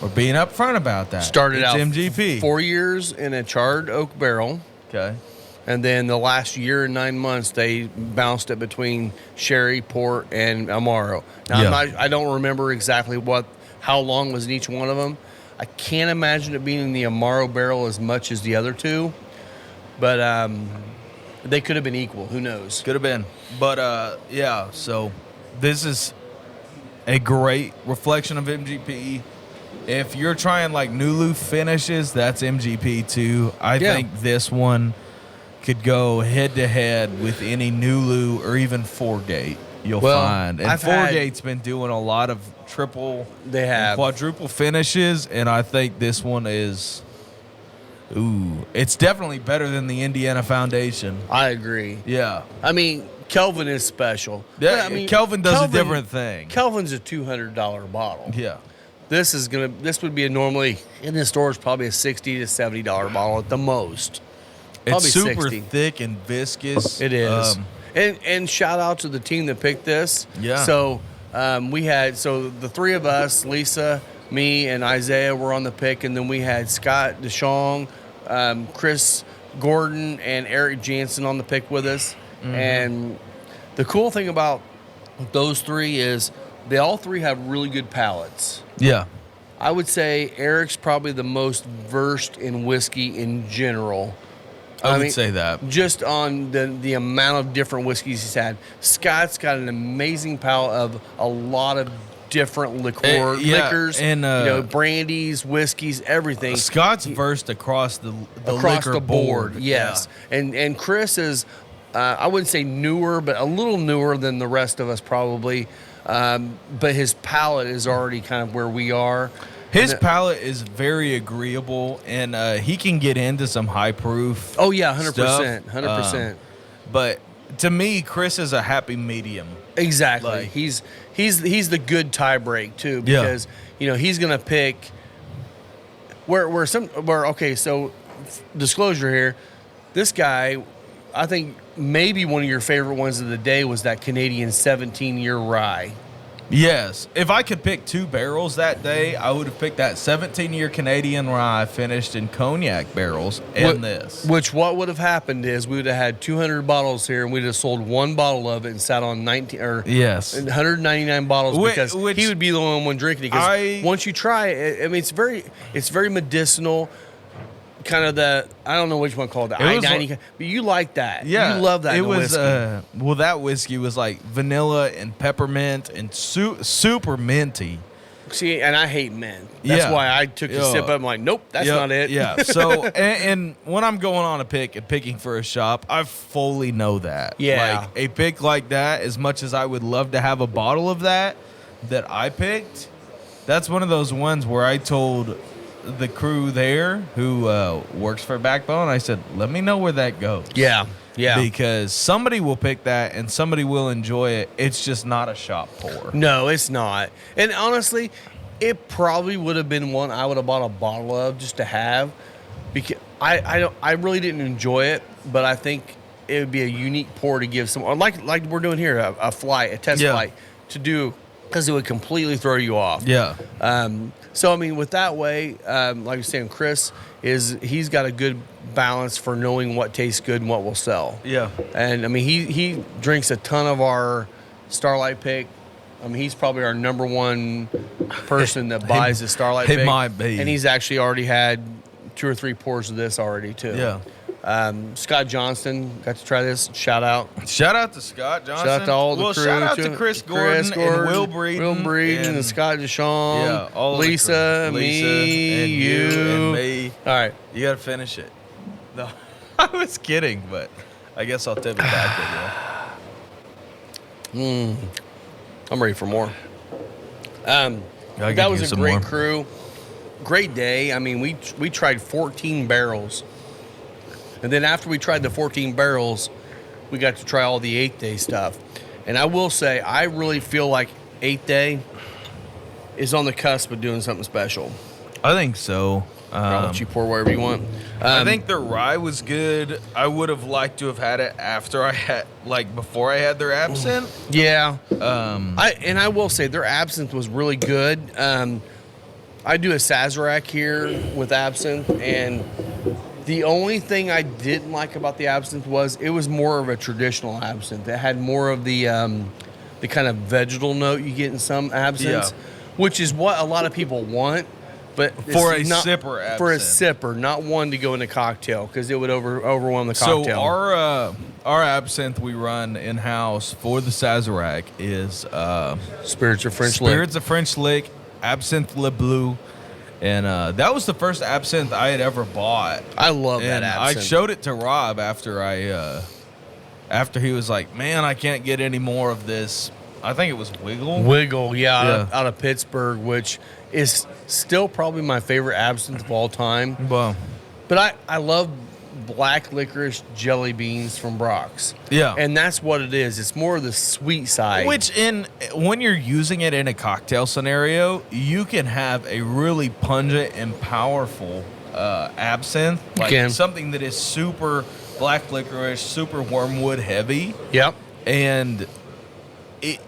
We're being upfront about that. Started out MGP. 4 years in a charred oak barrel. Okay. And then the last year and 9 months, they bounced it between sherry, port, and Amaro. Now, I don't remember exactly how long was in each one of them. I can't imagine it being in the Amaro barrel as much as the other two. But they could have been equal. Who knows? Could have been. But, so this is a great reflection of MGP. If you're trying Nulu finishes, that's MGP too. I think this one could go head-to-head with any Nulu or even Four-Gate you'll find. And Four-Gate's been doing a lot of triple and quadruple finishes, and I think this one is... it's definitely better than the Indiana Foundation. I agree. Yeah. Kelvin is special. Yeah, Kelvin does a different thing. Kelvin's a $200 bottle. Yeah. This would be normally, in the store, it's probably a $60 to $70 bottle at the most. It's Probably super 60. thick and viscous. It is. And shout out to the team that picked this. Yeah. So the three of us, Lisa, me, and Isaiah were on the pick, and then we had Scott DeShong, Chris Gordon, and Eric Jansen on the pick with us. Mm-hmm. And the cool thing about those three is they all three have really good palates. Yeah. I would say Eric's probably the most versed in whiskey in general. I would say that. Just on the amount of different whiskeys he's had. Scott's got an amazing palate of a lot of different liquors, and brandies, whiskeys, everything. Scott's versed across the across liquor the board. board. Yes. Yeah. And Chris is I wouldn't say newer, but a little newer than the rest of us probably. But his palate is already kind of where we are. His palate is very agreeable, and he can get into some high proof. Oh yeah, 100%, stuff. 100%. But to me, Chris is a happy medium. Exactly. Like- He's the good tie break too, Yeah. because he's gonna pick okay. So disclosure here, this guy, I think maybe one of your favorite ones of the day was that Canadian 17-year rye. Yes. If I could pick 2 barrels that day, I would have picked that 17-year Canadian rye finished in cognac barrels and this. Which what would have happened is we would have had 200 bottles here, and we'd have sold one bottle of it and sat on 199 bottles, because he would be the only one drinking it. Because once you try it, I mean, it's very medicinal. Kind of I don't know which one called the I-90, but you like that. Yeah, you love that. It was whiskey. that whiskey was like vanilla and peppermint and super minty. See, and I hate mint. That's why I took a sip. I'm like, nope, that's not it. Yeah. So, and when I'm going on a pick and picking for a shop, I fully know that. Yeah. Like a pick like that, as much as I would love to have a bottle of that I picked, that's one of those ones where I told the crew there who works for Backbone, I said, let me know where that goes. Yeah. Because somebody will pick that and somebody will enjoy it. It's just not a shop pour. No, it's not. And honestly, it probably would have been one I would have bought a bottle of just to have, because I really didn't enjoy it, but I think it would be a unique pour to give someone, like we're doing here, a test flight to do, because it would completely throw you off. Yeah. So, I mean, with that way, like you're saying, Chris, he's got a good balance for knowing what tastes good and what will sell. Yeah. And, I mean, he drinks a ton of our Starlight pick. I mean, he's probably our number one person that buys the Starlight pick. It might be. And he's actually already had 2 or 3 pours of this already, too. Yeah. Scott Johnston got to try this. Shout out. Shout out to Scott Johnston. Shout out to all the crew. Shout out to Chris Gordon and Will Breeden. And Scott Deshawn. Yeah, all Lisa, of the crew. me, and you. and me. All right. You got to finish it. No, I was kidding, but I guess I'll tip it back with you. I'm ready for more. I That could was use a some great more. crew. Great day. I mean, we tried 14 barrels. And then after we tried the 14 barrels, we got to try all the 8th day stuff. And I will say, I really feel like 8th day is on the cusp of doing something special. I think so. I'll let you pour wherever you want. I think the rye was good. I would have liked to have had it before I had their absinthe. Yeah. I will say their absinthe was really good. I do a Sazerac here with absinthe, and the only thing I didn't like about the absinthe was it was more of a traditional absinthe. It had more of the kind of vegetal note you get in some absinthes, which is what a lot of people want. But For a not, sipper absinthe. For a sipper, not one to go in a cocktail, because it would overwhelm the cocktail. So our absinthe we run in-house for the Sazerac is Spirits of French Lick. Spirits of French Lick, Absinthe Le Bleu. And that was the first absinthe I had ever bought. I love that And absinthe. I showed it to Rob after he was like, man, I can't get any more of this. I think it was Wiggle. Yeah. Out of Pittsburgh, which is still probably my favorite absinthe of all time. Well, But I love black licorice jelly beans from Brock's. yeah. And that's what it is. It's more of the sweet side. Which when you're using it in a cocktail scenario, you can have a really pungent and powerful absinthe. You can. Something that is super black licorice, super wormwood heavy. Yep. And it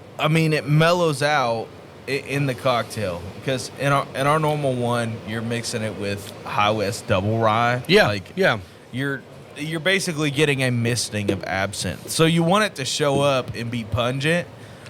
mellows out in the cocktail, because in our normal one, you're mixing it with High West double rye. Yeah. You're basically getting a misting of absinthe. So you want it to show up and be pungent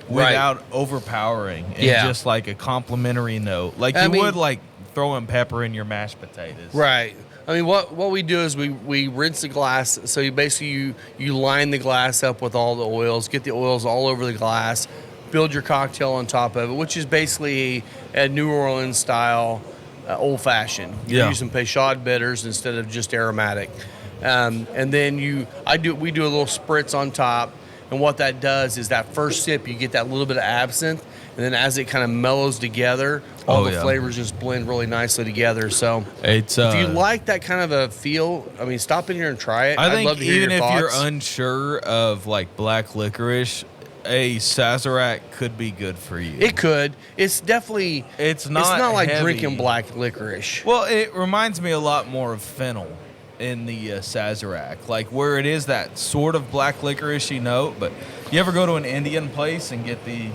without overpowering, and just like a complimentary note, like you would like throwing pepper in your mashed potatoes. Right. I mean, what we do is we rinse the glass. So you line the glass up with all the oils, get the oils all over the glass, build your cocktail on top of it, which is basically a New Orleans style old fashioned. You're using Peychaud bitters instead of just aromatic. And then we do a little spritz on top. And what that does is that first sip, you get that little bit of absinthe. And then as it kind of mellows together, all the flavors just blend really nicely together. So it's if you like that kind of a feel, I mean, stop in here and try it. I I'd think love to hear even your if thoughts. you're unsure of like black licorice, a Sazerac could be good for you. It could. It's definitely. It's not like heavy. drinking black licorice. Well, it reminds me a lot more of fennel in the Sazerac, like where it is that sort of black licoricey note. But you ever go to an Indian place and get the?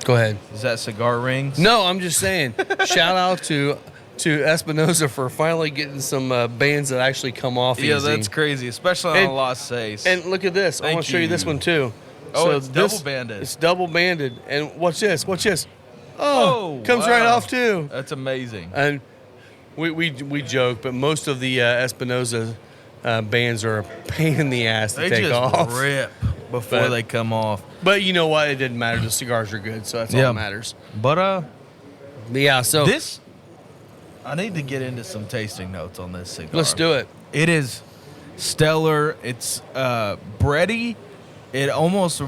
Go ahead. Is that cigar rings? No, I'm just saying. Shout out to Espinosa for finally getting some bands that actually come off easy. Yeah, that's crazy, especially on a Las Seis. And look at this. I want to show you this one too. Oh, so it's double banded. It's double banded. And watch this. Watch this. Oh, comes right off too. That's amazing. And we joke, but most of the Espinosa bands are a pain in the ass to take off. They just rip before they come off. But you know what? It didn't matter. The cigars are good, so that's all that matters. But yeah. So this, I need to get into some tasting notes on this cigar. Let's do it. It is stellar. It's bready. It almost.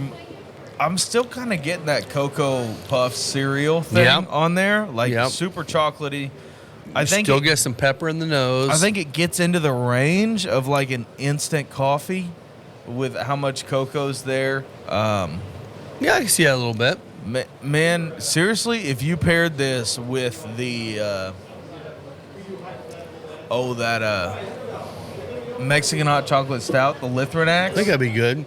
I'm still kind of getting that Cocoa Puff cereal thing on there, like super chocolatey. I think still get some pepper in the nose. I think it gets into the range of like an instant coffee with how much cocoa's there. Yeah, I can see that a little bit. Man, seriously, if you paired this with the Mexican hot chocolate stout, the Lithrinax, I think that'd be good.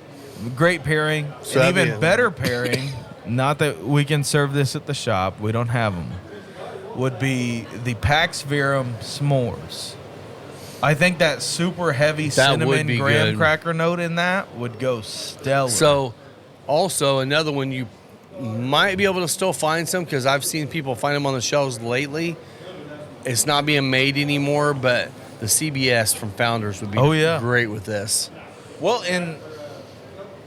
Great pairing. So an even better pairing, not that we can serve this at the shop, we don't have them, would be the Pax Verum S'mores. I think that super heavy cinnamon graham cracker note in that would go stellar. So, also, another one you might be able to still find some, because I've seen people find them on the shelves lately. It's not being made anymore, but the CBS from Founders would be great with this. Well, and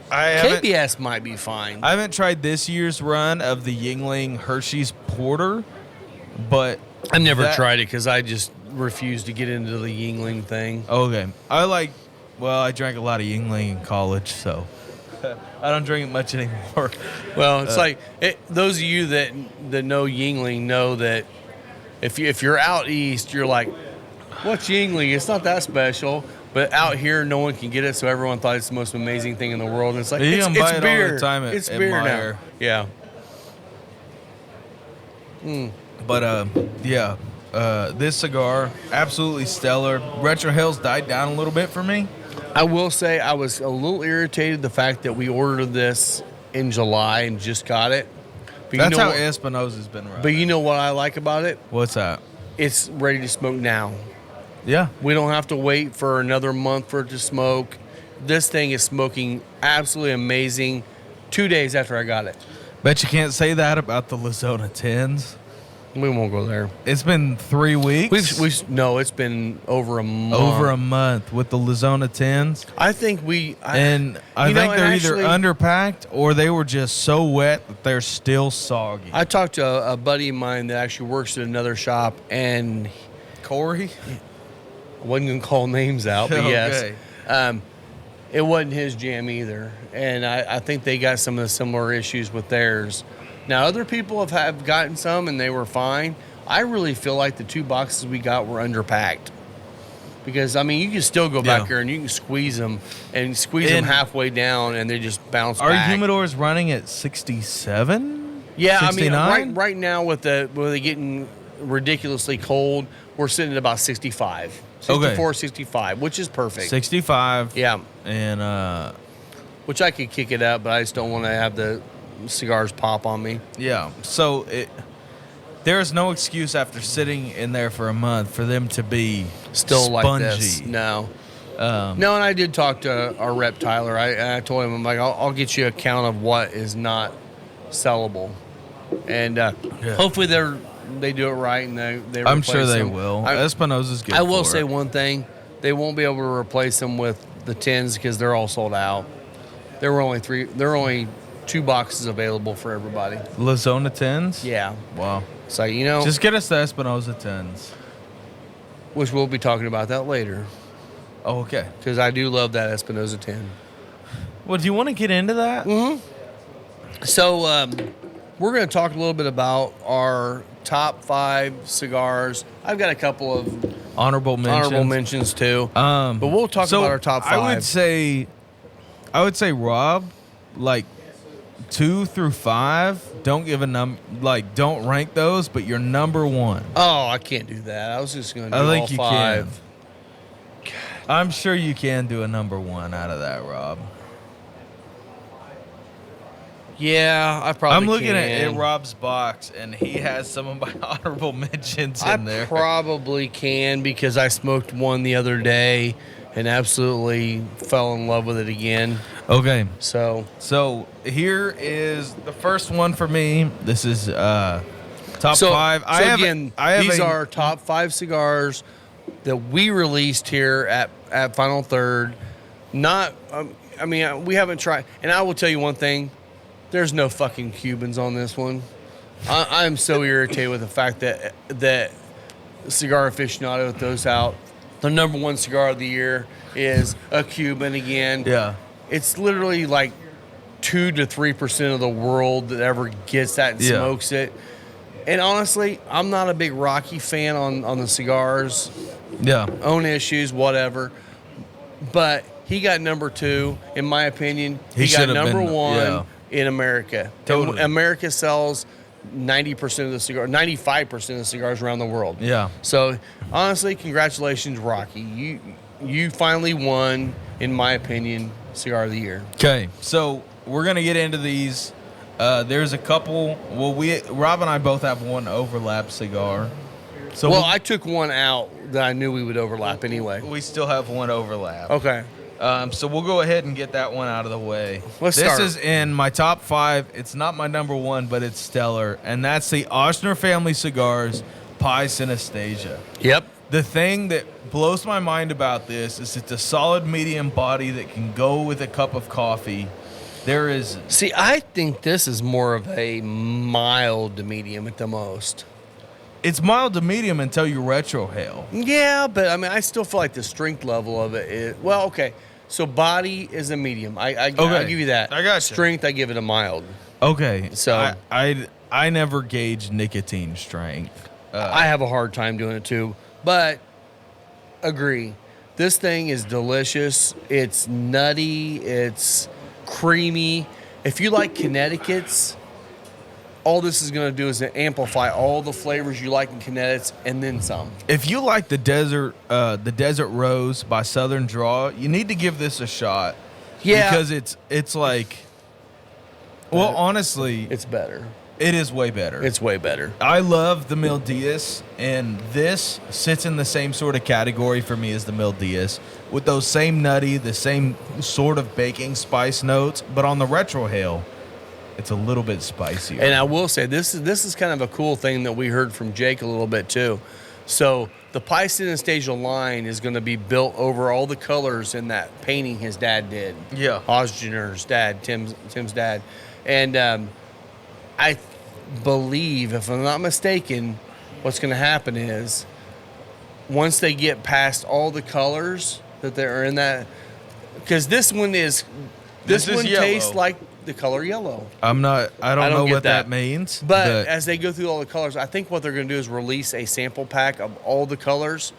KBS might be fine. I haven't tried this year's run of the Yingling Hershey's Porter, but I've never tried it because I just refuse to get into the Yingling thing. Okay. I drank a lot of Yingling in college, so I don't drink it much anymore. Well, it's those of you that know Yingling know that if you're out east, you're like, what's Yingling? It's not that special. But out here, no one can get it, so everyone thought it's the most amazing thing in the world. And it's like, it's beer. All the time it's beer Meyer. now. Yeah. But, this cigar, absolutely stellar. Retro Hills died down a little bit for me. I will say I was a little irritated the fact that we ordered this in July and just got it. But that's how Espinosa's been running. But you know what I like about it? What's that? It's ready to smoke now. Yeah. We don't have to wait for another month for it to smoke. This thing is smoking absolutely amazing 2 days after I got it. Bet you can't say that about the Lizona 10s. We won't go there. It's been 3 weeks. No, it's been over a month. Over a month with the Lizona 10s. I think I think they're either underpacked or they were just so wet that they're still soggy. I talked to a buddy of mine that actually works at another shop, and Corey? I wasn't going to call names out, but okay. Yes. It wasn't his jam either. And I think they got some of the similar issues with theirs. Now, other people have gotten some, and they were fine. I really feel like the 2 boxes we got were underpacked. Because, I mean, you can still go back there and you can squeeze them them halfway down, and they just bounce back. Are humidors running at 67? Yeah, 69? I mean, right now with they getting ridiculously cold, we're sitting at about 65. 64, 65, which is perfect. 65. Yeah. And which I could kick it up, but I just don't want to have the cigars pop on me. Yeah. So there is no excuse after sitting in there for a month for them to be still spongy. Like this. No. And I did talk to our rep Tyler. I told him, I'm like, I'll get you a count of what is not sellable, and hopefully they do it right, and they I'm sure they them. will. Espinosa's good. I will say one thing: they won't be able to replace them with the 10s because they're all sold out. There were only 2 boxes available for everybody. Lizona 10s? Yeah. Wow. So just get us the Espinosa 10s, which we'll be talking about that later. Oh, okay. because I do love that Espinosa 10. Well, do you want to get into that? So we're going to talk a little bit about our top 5 cigars. I've got a couple of Honorable mentions too. But we'll talk about our top 5. I would say Rob, like 2 through 5. Don't give a number. Like, don't rank those, but your number 1. Oh, I can't do that. I was just going to do I think all you 5. can. I'm sure you can do a number 1 out of that, Rob. Yeah, I probably I'm looking can. at Rob's box, and he has some of my honorable mentions in there. I probably can because I smoked one the other day and absolutely fell in love with it again. Okay. So here is the first one for me. This is top 5. These are top 5 cigars that we released here at Final Third. Not, we haven't tried. And I will tell you one thing. There's no fucking Cubans on this one. I'm so irritated with the fact that Cigar Aficionado throws out the number 1 cigar of the year is a Cuban again. Yeah. It's literally like 2 to 3% of the world that ever gets that and smokes it. And honestly, I'm not a big Rocky fan on the cigars. Yeah. Own issues, whatever. But he got number 2, in my opinion. He got number 1 in America. Totally. And America sells 90% of the cigars, 95% of the cigars around the world. Yeah. So honestly, congratulations, Rocky. You finally won, in my opinion, cigar of the year. Okay, so we're gonna get into these. There's a couple. Well, Rob and I both have one overlap cigar. So I took one out that I knew we would overlap anyway. we still have one overlap. Okay. So we'll go ahead and get that one out of the way. Let's start. This is in my top 5. It's not my number 1, but it's stellar, and that's the Ochsner Family Cigars Pie Synesthesia. Yep. The thing that blows my mind about this is it's a solid medium body that can go with a cup of coffee. There is... See, I think this is more of a mild to medium at the most. It's mild to medium until you retrohale. Yeah, but I still feel like the strength level of it is... Well, okay. So body is a medium. I'll give you that. I got you. Strength, I give it a mild. Okay. So I never gauge nicotine strength. I have a hard time doing it too. But agree. This thing is delicious. It's nutty. It's creamy. If you like Connecticut's, all this is going to do is amplify all the flavors you like in Connecticut's and then some. If you like the Desert Rose by Southern Draw, you need to give this a shot. Yeah. Because it's like, well, honestly, It's better. it is way better. It's way better. I love the Mil Diaz, and this sits in the same sort of category for me as the Mil Diaz, with those same nutty, the same sort of baking spice notes, but on the retrohale, it's a little bit spicier. And I will say, this is kind of a cool thing that we heard from Jake a little bit too. So the Pie Synesthesia line is going to be built over all the colors in that painting his dad did. Yeah. Osgener's dad, Tim's dad. And I believe, if I'm not mistaken, what's going to happen is once they get past all the colors that they're in that, because this one tastes like the color yellow. I don't know what that means. But as they go through all the colors, I think what they're going to do is release a sample pack of all the colors.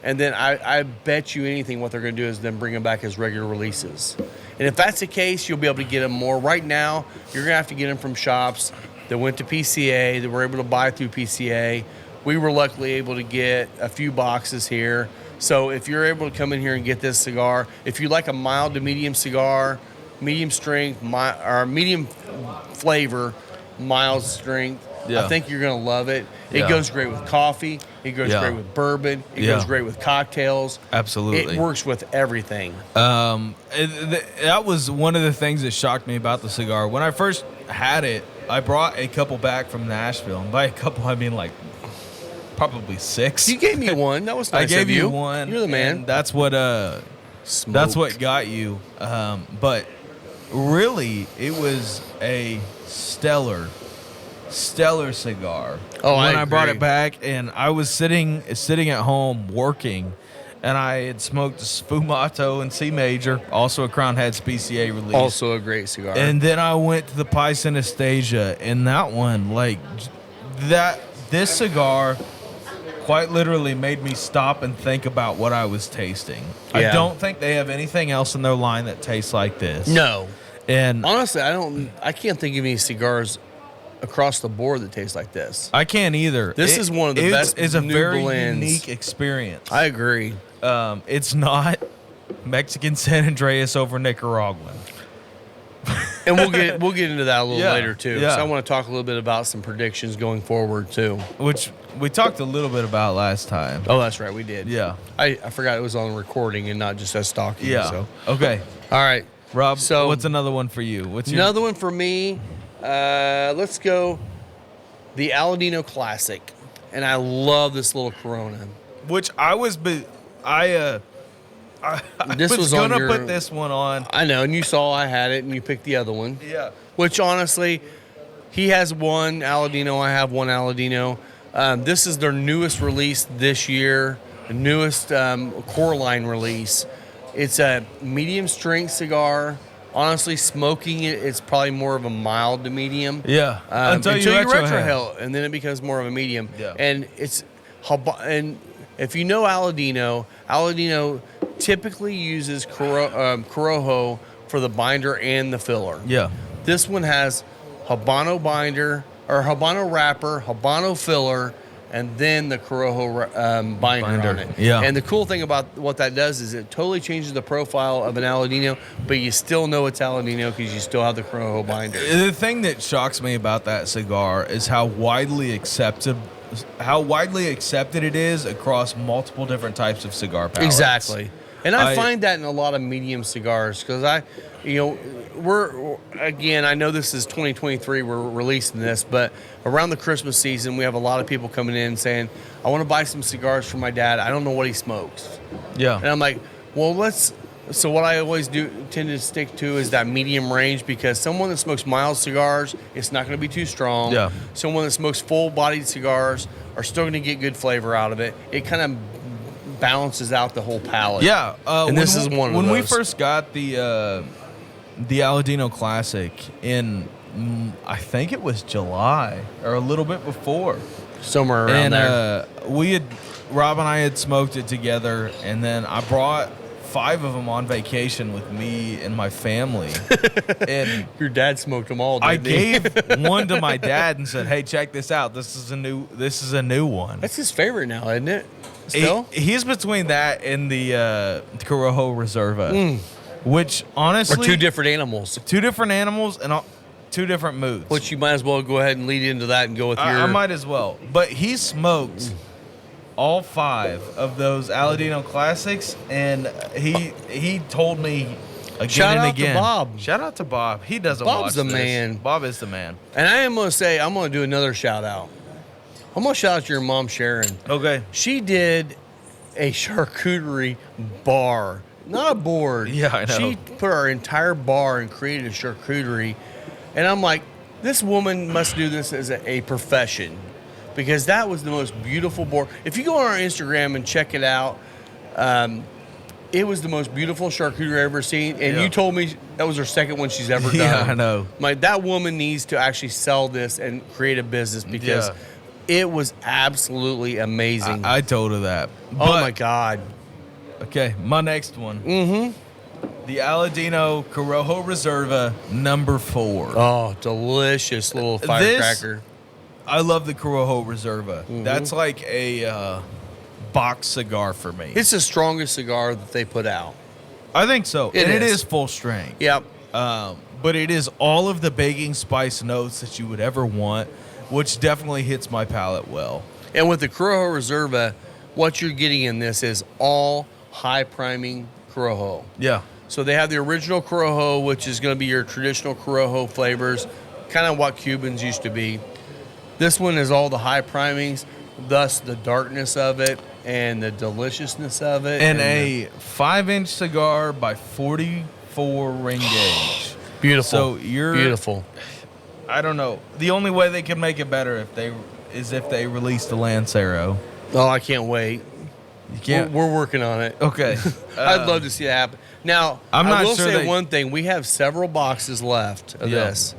And then I bet you anything what they're going to do is then bring them back as regular releases. And if that's the case, you'll be able to get them more. Right now, you're going to have to get them from shops that went to PCA, that were able to buy through PCA. We were luckily able to get a few boxes here. So if you're able to come in here and get this cigar, if you like a mild to medium cigar, medium strength, or medium flavor, mild strength, I think you're going to love it. It goes great with coffee. It goes great with bourbon. It goes great with cocktails. Absolutely. It works with everything. That was one of the things that shocked me about the cigar. When I first had it, I brought a couple back from Nashville. And by a couple, I mean like probably 6. You gave me one. That was nice I gave of you one. You're the man. And that's what got you. But really, it was a stellar cigar. Oh, when I brought agree. it back, and I was sitting at home working, and I had smoked a Sfumato in C major, also a Crown Head PCA release. Also a great cigar. And then I went to the Pice Anastasia, and that one, this cigar quite literally made me stop and think about what I was tasting. Yeah. I don't think they have anything else in their line that tastes like this. No. And Honestly, I can't think of any cigars across the board that taste like this. I can't either. This is one of the best It's a new very blends. unique experience. I agree. It's not Mexican San Andreas over Nicaraguan. And we'll get into that a little Yeah, later too. yeah. So I want to talk a little bit about some predictions going forward too. Which we talked a little bit about last time. Oh, that's right, we did. Yeah. I forgot it was on recording and not just us talking. Yeah. So. Okay. All right. Rob, So- what's another one for you? What's your Another one for me. Let's go the Aladino Classic. And I love this little Corona. Which I was I This was on gonna your- put this one on. I know, and you saw I had it, and you picked the other one. Yeah. Which honestly, he has one Aladino, I have one Aladino. This is their newest release this year, the newest core line release. It's a medium strength cigar. Honestly, smoking it, it's probably more of a mild to medium. Yeah. Until you retrohale. retrohale, and then it becomes more of a medium. Yeah. And and if you know Aladino typically uses Corojo for the binder and the filler. Yeah. This one has Habano binder or Habano wrapper, Habano filler, and then the Corojo binder on it. Yeah. And the cool thing about what that does is it totally changes the profile of an Aladino, but you still know it's Aladino because you still have the Corojo binder. The thing that shocks me about that cigar is how widely accepted it is across multiple different types of cigar palettes. Exactly. And I find that in a lot of medium cigars because I know this is 2023, we're releasing this, but around the Christmas season, we have a lot of people coming in saying, I want to buy some cigars for my dad. I don't know what he smokes. Yeah. And I'm like, well, so what I always tend to stick to is that medium range because someone that smokes mild cigars, it's not going to be too strong. Yeah. Someone that smokes full-bodied cigars are still going to get good flavor out of it. It kind of balances out the whole palate. Yeah. And this is one of when those. we first got the Aladino Classic in, I think it was July or a little bit before. Somewhere around there. And Rob and I had smoked it together, and then I brought 5 of them on vacation with me and my family. And Your dad smoked them all, I didn't he? gave one to my dad and said, "Hey, check this out. This is a new one." That's his favorite now, isn't it? Still? He's between that and the Corojo Reserva, which honestly Or two different animals. two different animals and two different moods. Which you might as well go ahead and lead into that and go with your... I might as well. But he smoked all 5 of those Aladino Classics, and he told me again Shout and out to again. Bob. Shout out to Bob. He doesn't Bob's watch the this. man. Bob is the man. And I am going to say, I'm going to do another shout out. I'm going to shout out to your mom, Sharon. Okay. She did a charcuterie bar, not a board. Yeah, I know. She put our entire bar and created a charcuterie. And I'm like, this woman must do this as a profession because that was the most beautiful board. If you go on our Instagram and check it out, it was the most beautiful charcuterie I've ever seen. And Yeah. you told me that was her second one she's ever done. Yeah, I know. Like, that woman needs to actually sell this and create a business because Yeah. it was absolutely amazing. I told her that. Oh But- my God. Okay, my next one. Mm-hmm. The Aladino Corojo Reserva number 4. Oh, delicious little firecracker. I love the Corojo Reserva. Mm-hmm. That's like a box cigar for me. It's the strongest cigar that they put out. I think so. It It is. is full strength. Yep. But it is all of the baking spice notes that you would ever want, which definitely hits my palate well. And with the Corojo Reserva, what you're getting in this is all high priming Corojo. Yeah. So they have the original Corojo, which is going to be your traditional Corojo flavors, kind of what Cubans used to be. This one is all the high primings, thus the darkness of it and the deliciousness of it. And a 5-inch cigar by 44 ring gauge. beautiful. So you're beautiful. I don't know. The only way they could make it better if they released the Lancero. Oh, I can't wait. You can't. We're working on it. Okay. I'd love to see that happen. Now, I'm I not will sure say they- one thing. We have several boxes left of Yeah. this.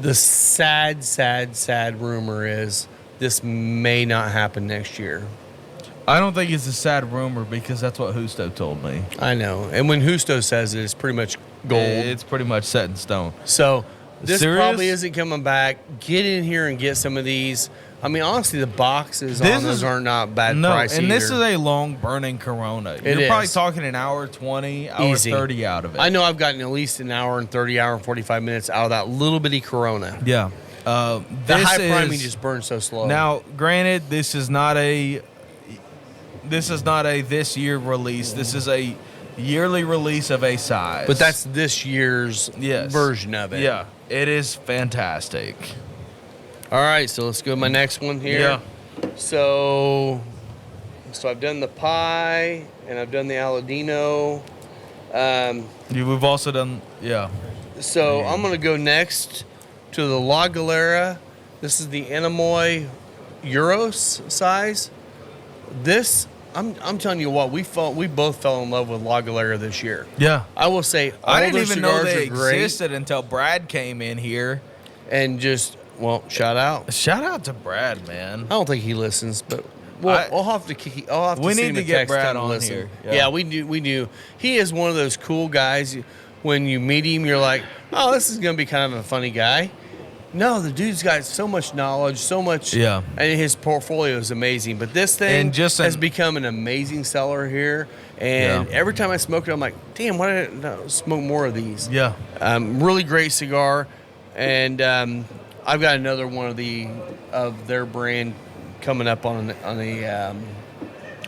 The sad rumor is this may not happen next year. I don't think it's a sad rumor because that's what Justo told me. I know. And when Justo says it, it's pretty much gold. It's pretty much set in stone. So this Serious? probably isn't coming back. Get in here and get some of these. I mean, honestly, the boxes on those are not bad No, price and this is either. a long burning Corona. It You're probably is. talking an hour 20, hour Easy. 30 out of it. I know I've gotten at least an hour and 30, hour and 45 minutes out of that little bitty Corona. Yeah. The This high priming is- just burns so slow. Now, granted, this is not a this year release. This is a yearly release of a size. but that's this year's Yes. version of it. Yeah, it is fantastic. All right, so let's go to my next one here. Yeah. So I've done the pie and I've done the Aladino. We've also done So I'm gonna go next to the La Galera. This is the Enamoy Euros size. This I'm telling you what, we both fell in love with La Galera this year. Yeah. I will say all I didn't their even know cigars they are great, existed until Brad came in here. and just shout out. Shout out to Brad, man. I don't think he listens, but I'll have to. I'll have to We send need him to a get text Brad and on listen. here. Yeah. Yeah. we do. We do. He is one of those cool guys. When you meet him, you're like, oh, this is gonna be kind of a funny guy. No, the dude's got so much knowledge, so much. Yeah. And his portfolio is amazing. But this thing And just has become an amazing seller here. And Yeah. every time I smoke it, I'm like, damn, why didn't I smoke more of these? Yeah. Really great cigar, and I've got another one of their brand coming up on a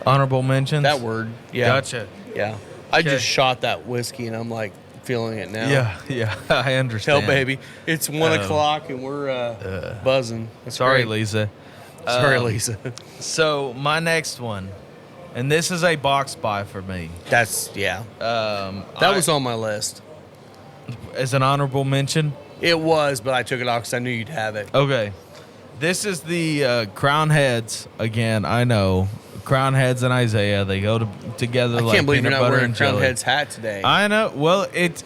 Honorable mentions. that word. Yeah, Gotcha. Yeah, I Okay. just shot that whiskey, and I'm like feeling it now. Yeah. I Tell understand. baby, it's 1:00 and we're buzzing. That's Sorry, great. Lisa. Sorry, Lisa. So my next one, and this is a box buy for me. That's that was on my list. As an honorable mention. It was, but I took it off because I knew you'd have it. Okay. This is the Crown Heads. Again, I know. Crown Heads and Isaiah, they go together I like can't believe you're peanut not butter wearing and Crown jelly. Head's hat today. I know. Well, it's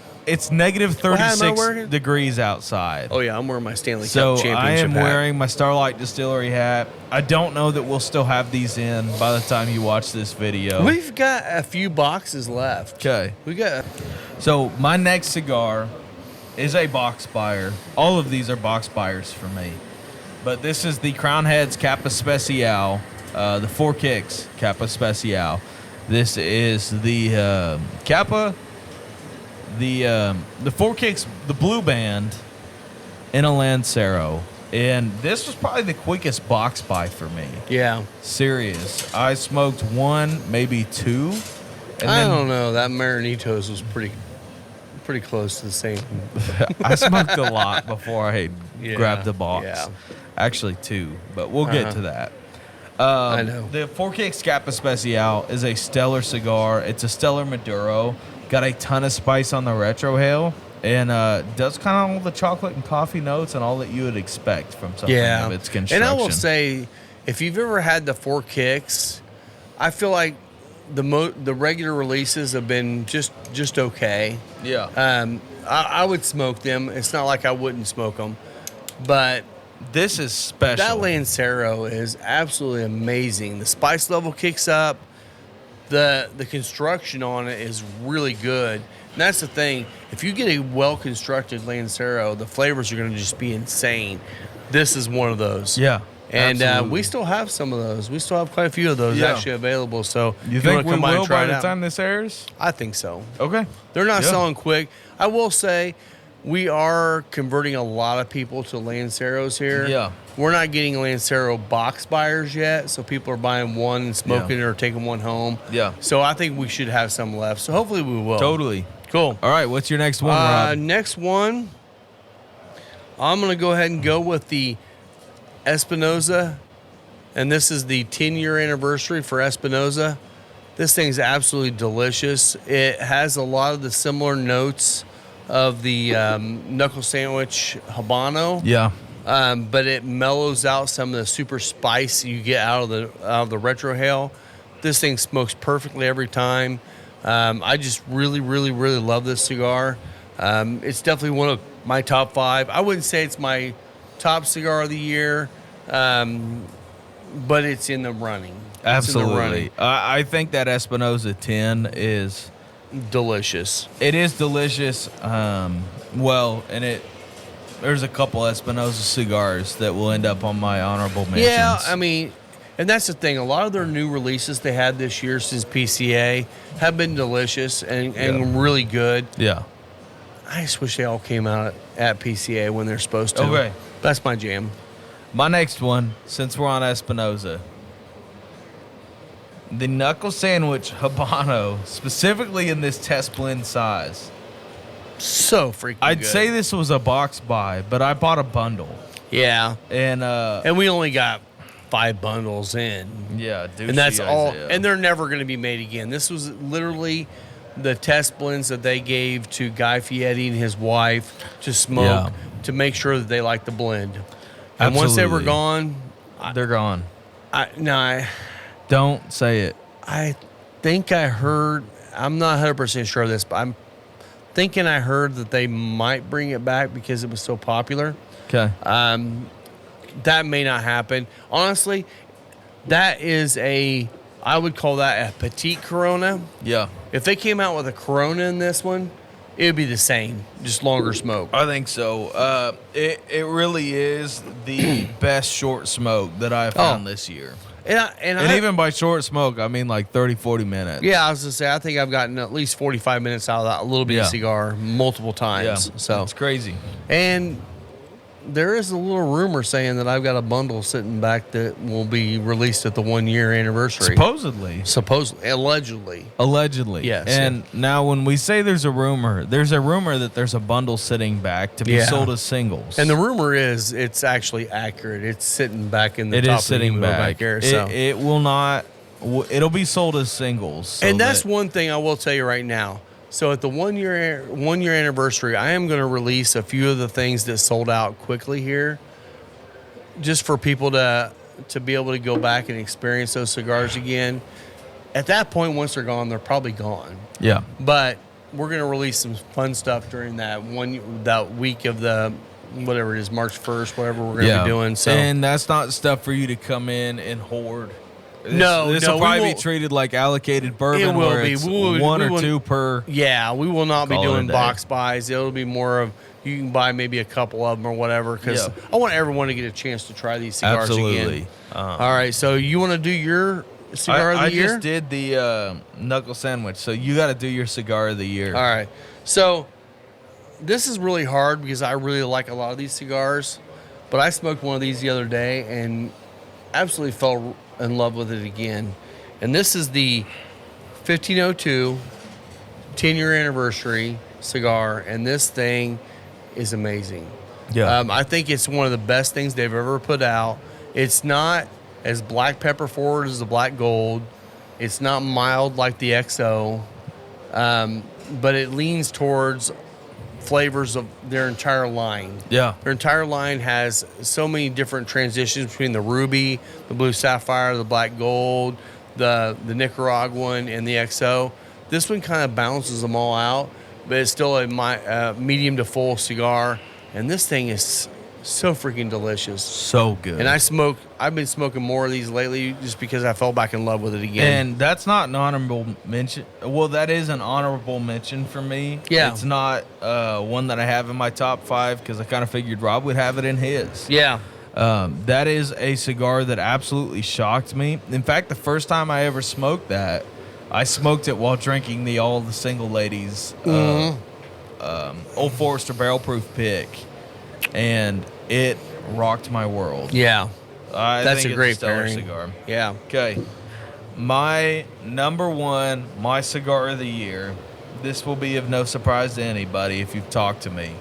negative What hat am I 36 wearing? degrees outside. Oh yeah, I'm wearing my Stanley So Cup championship I am hat. wearing my Starlight Distillery hat. I don't know that we'll still have these in by the time you watch this video. We've got a few boxes left. Okay. We got. So my next cigar is a box buyer. All of these are box buyers for me. But this is the Crown Heads Kappa Special, the 4 Kicks Kappa Special. This is the Kappa, the 4 Kicks, the blue band in a Lancero. And this was probably the quickest box buy for me. Yeah. Serious. I smoked 1, maybe 2. And I then don't know. That Marinitos was pretty close to the same. I smoked a lot before I Yeah, grabbed the box. yeah. Actually 2, but we'll get to that. I know. The 4 Kicks Kappa Special is a stellar cigar. It's a stellar Maduro. Got a ton of spice on the retrohale. And does kind of all the chocolate and coffee notes and all that you would expect from something of its construction. And I will say, if you've ever had the 4 Kicks, I feel like the regular releases have been just okay. Yeah. I would smoke them. It's not like I wouldn't smoke them, but This is special. that Lancero is absolutely amazing. The spice level kicks up. The construction on it is really good. And that's the thing. If you get a well-constructed Lancero, the flavors are going to just be insane. This is one of those. Yeah. And absolutely. we still have some of those. We still have quite a few of those Yeah. actually available. So You if think wanna we come by and will try by it the out, time this airs? I think so. Okay. They're not Yeah. selling quick. I will say we are converting a lot of people to Lanceros here. Yeah. We're not getting Lancero box buyers yet, so people are buying one and smoking it or taking one home. Yeah. So I think we should have some left. So hopefully we will. Totally. Cool. All right. What's your next one, Rob? Next one, I'm going to go ahead and go with the Espinosa. And this is the 10-year anniversary for Espinosa. This thing's absolutely delicious. It has a lot of the similar notes of the knuckle sandwich Habano. Yeah. But it mellows out some of the super spice you get out of the retrohale. This thing smokes perfectly every time. I just really, really, really love this cigar. It's definitely one of my top 5. I wouldn't say it's my top cigar of the year, but it's in the running. Absolutely. I think that Espinosa 10 is delicious. It is delicious. There's a couple Espinosa cigars that will end up on my honorable mentions. Yeah, I mean, and that's the thing. A lot of their new releases they had this year since PCA have been delicious and really good. Yeah. I just wish they all came out at PCA when they're supposed to. Okay. That's my jam. My next one, since we're on Espinosa, the Knuckle Sandwich Habano, specifically in this test blend size. So freaking I'd good. say this was a box buy, but I bought a bundle. Yeah. And we only got 5 bundles in. Yeah, dude. And that's all. And they're never going to be made again. This was literally the test blends that they gave to Guy Fieri and his wife to smoke to make sure that they liked the blend. And once they were gone, they're gone. Don't say it. I think I heard, I'm not 100% sure of this, but I'm thinking I heard that they might bring it back because it was so popular. Okay. That may not happen. Honestly, that is I would call that a petite Corona. Yeah. If they came out with a Corona in this one, it would be the same, just longer smoke. I think so. It really is the best short smoke that I've found this year. And even by short smoke, I mean like 30, 40 minutes. Yeah, I was going to say, I think I've gotten at least 45 minutes out of that little bitty cigar multiple times. Yeah, so it's crazy. And there is a little rumor saying that I've got a bundle sitting back that will be released at the 1-year anniversary. Supposedly. Allegedly. Yes. And now when we say there's a rumor that there's a bundle sitting back to be sold as singles. And the rumor is it's actually accurate. It's sitting back in the top of the sitting back there. So. It will not, it'll be sold as singles. So and that's one thing I will tell you right now. So at the 1-year anniversary, I am going to release a few of the things that sold out quickly here, just for people to be able to go back and experience those cigars again. At that point, once they're gone, they're probably gone. Yeah. But we're going to release some fun stuff during that week of the whatever it is, March 1st, whatever we're going to be doing. So and that's not stuff for you to come in and hoard. This will probably be treated like allocated bourbon. It will where be it's one or two per. Yeah, we will not be doing box buys. It'll be more of you can buy maybe a couple of them or whatever. Because I want everyone to get a chance to try these cigars again. All right, so you want to do your cigar of the year? I just did the knuckle sandwich, so you got to do your cigar of the year. All right, so this is really hard because I really like a lot of these cigars, but I smoked one of these the other day and absolutely fell in love with it again. And this is the 1502 10-year anniversary cigar, and this thing is amazing. Yeah. I think it's one of the best things they've ever put out. It's not as black pepper forward as the Black Gold. It's not mild like the XO, but it leans towards flavors of their entire line. Yeah. Their entire line has so many different transitions between the ruby, the blue sapphire, the black gold, the Nicaraguan, and the XO. This one kind of balances them all out, but it's still a medium to full cigar. And this thing is so freaking delicious. So good. And I've been smoking more of these lately just because I fell back in love with it again. And that's not an honorable mention. Well, that is an honorable mention for me. Yeah. It's not one that I have in my top 5 because I kind of figured Rob would have it in his. Yeah. That is a cigar that absolutely shocked me. In fact, the first time I ever smoked that, I smoked it while drinking all the single ladies Old Forester Barrel Proof pick. And it rocked my world. Yeah. That's a great pairing. cigar. Yeah. Okay. My number one, my cigar of the year. This will be of no surprise to anybody if you've talked to me.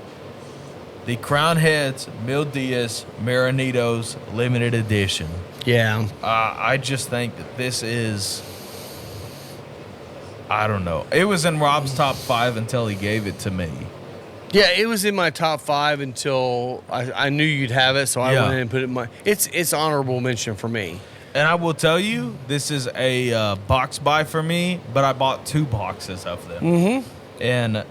The Crown Heads Mil Diaz Maranitos Limited Edition. Yeah. I just think that this is, I don't know. It was in Rob's top 5 until he gave it to me. Yeah, it was in my top 5 until I knew you'd have it, so I went in and put it in my. It's honorable mention for me. And I will tell you, this is a box buy for me, but I bought 2 boxes of them. Mm-hmm. And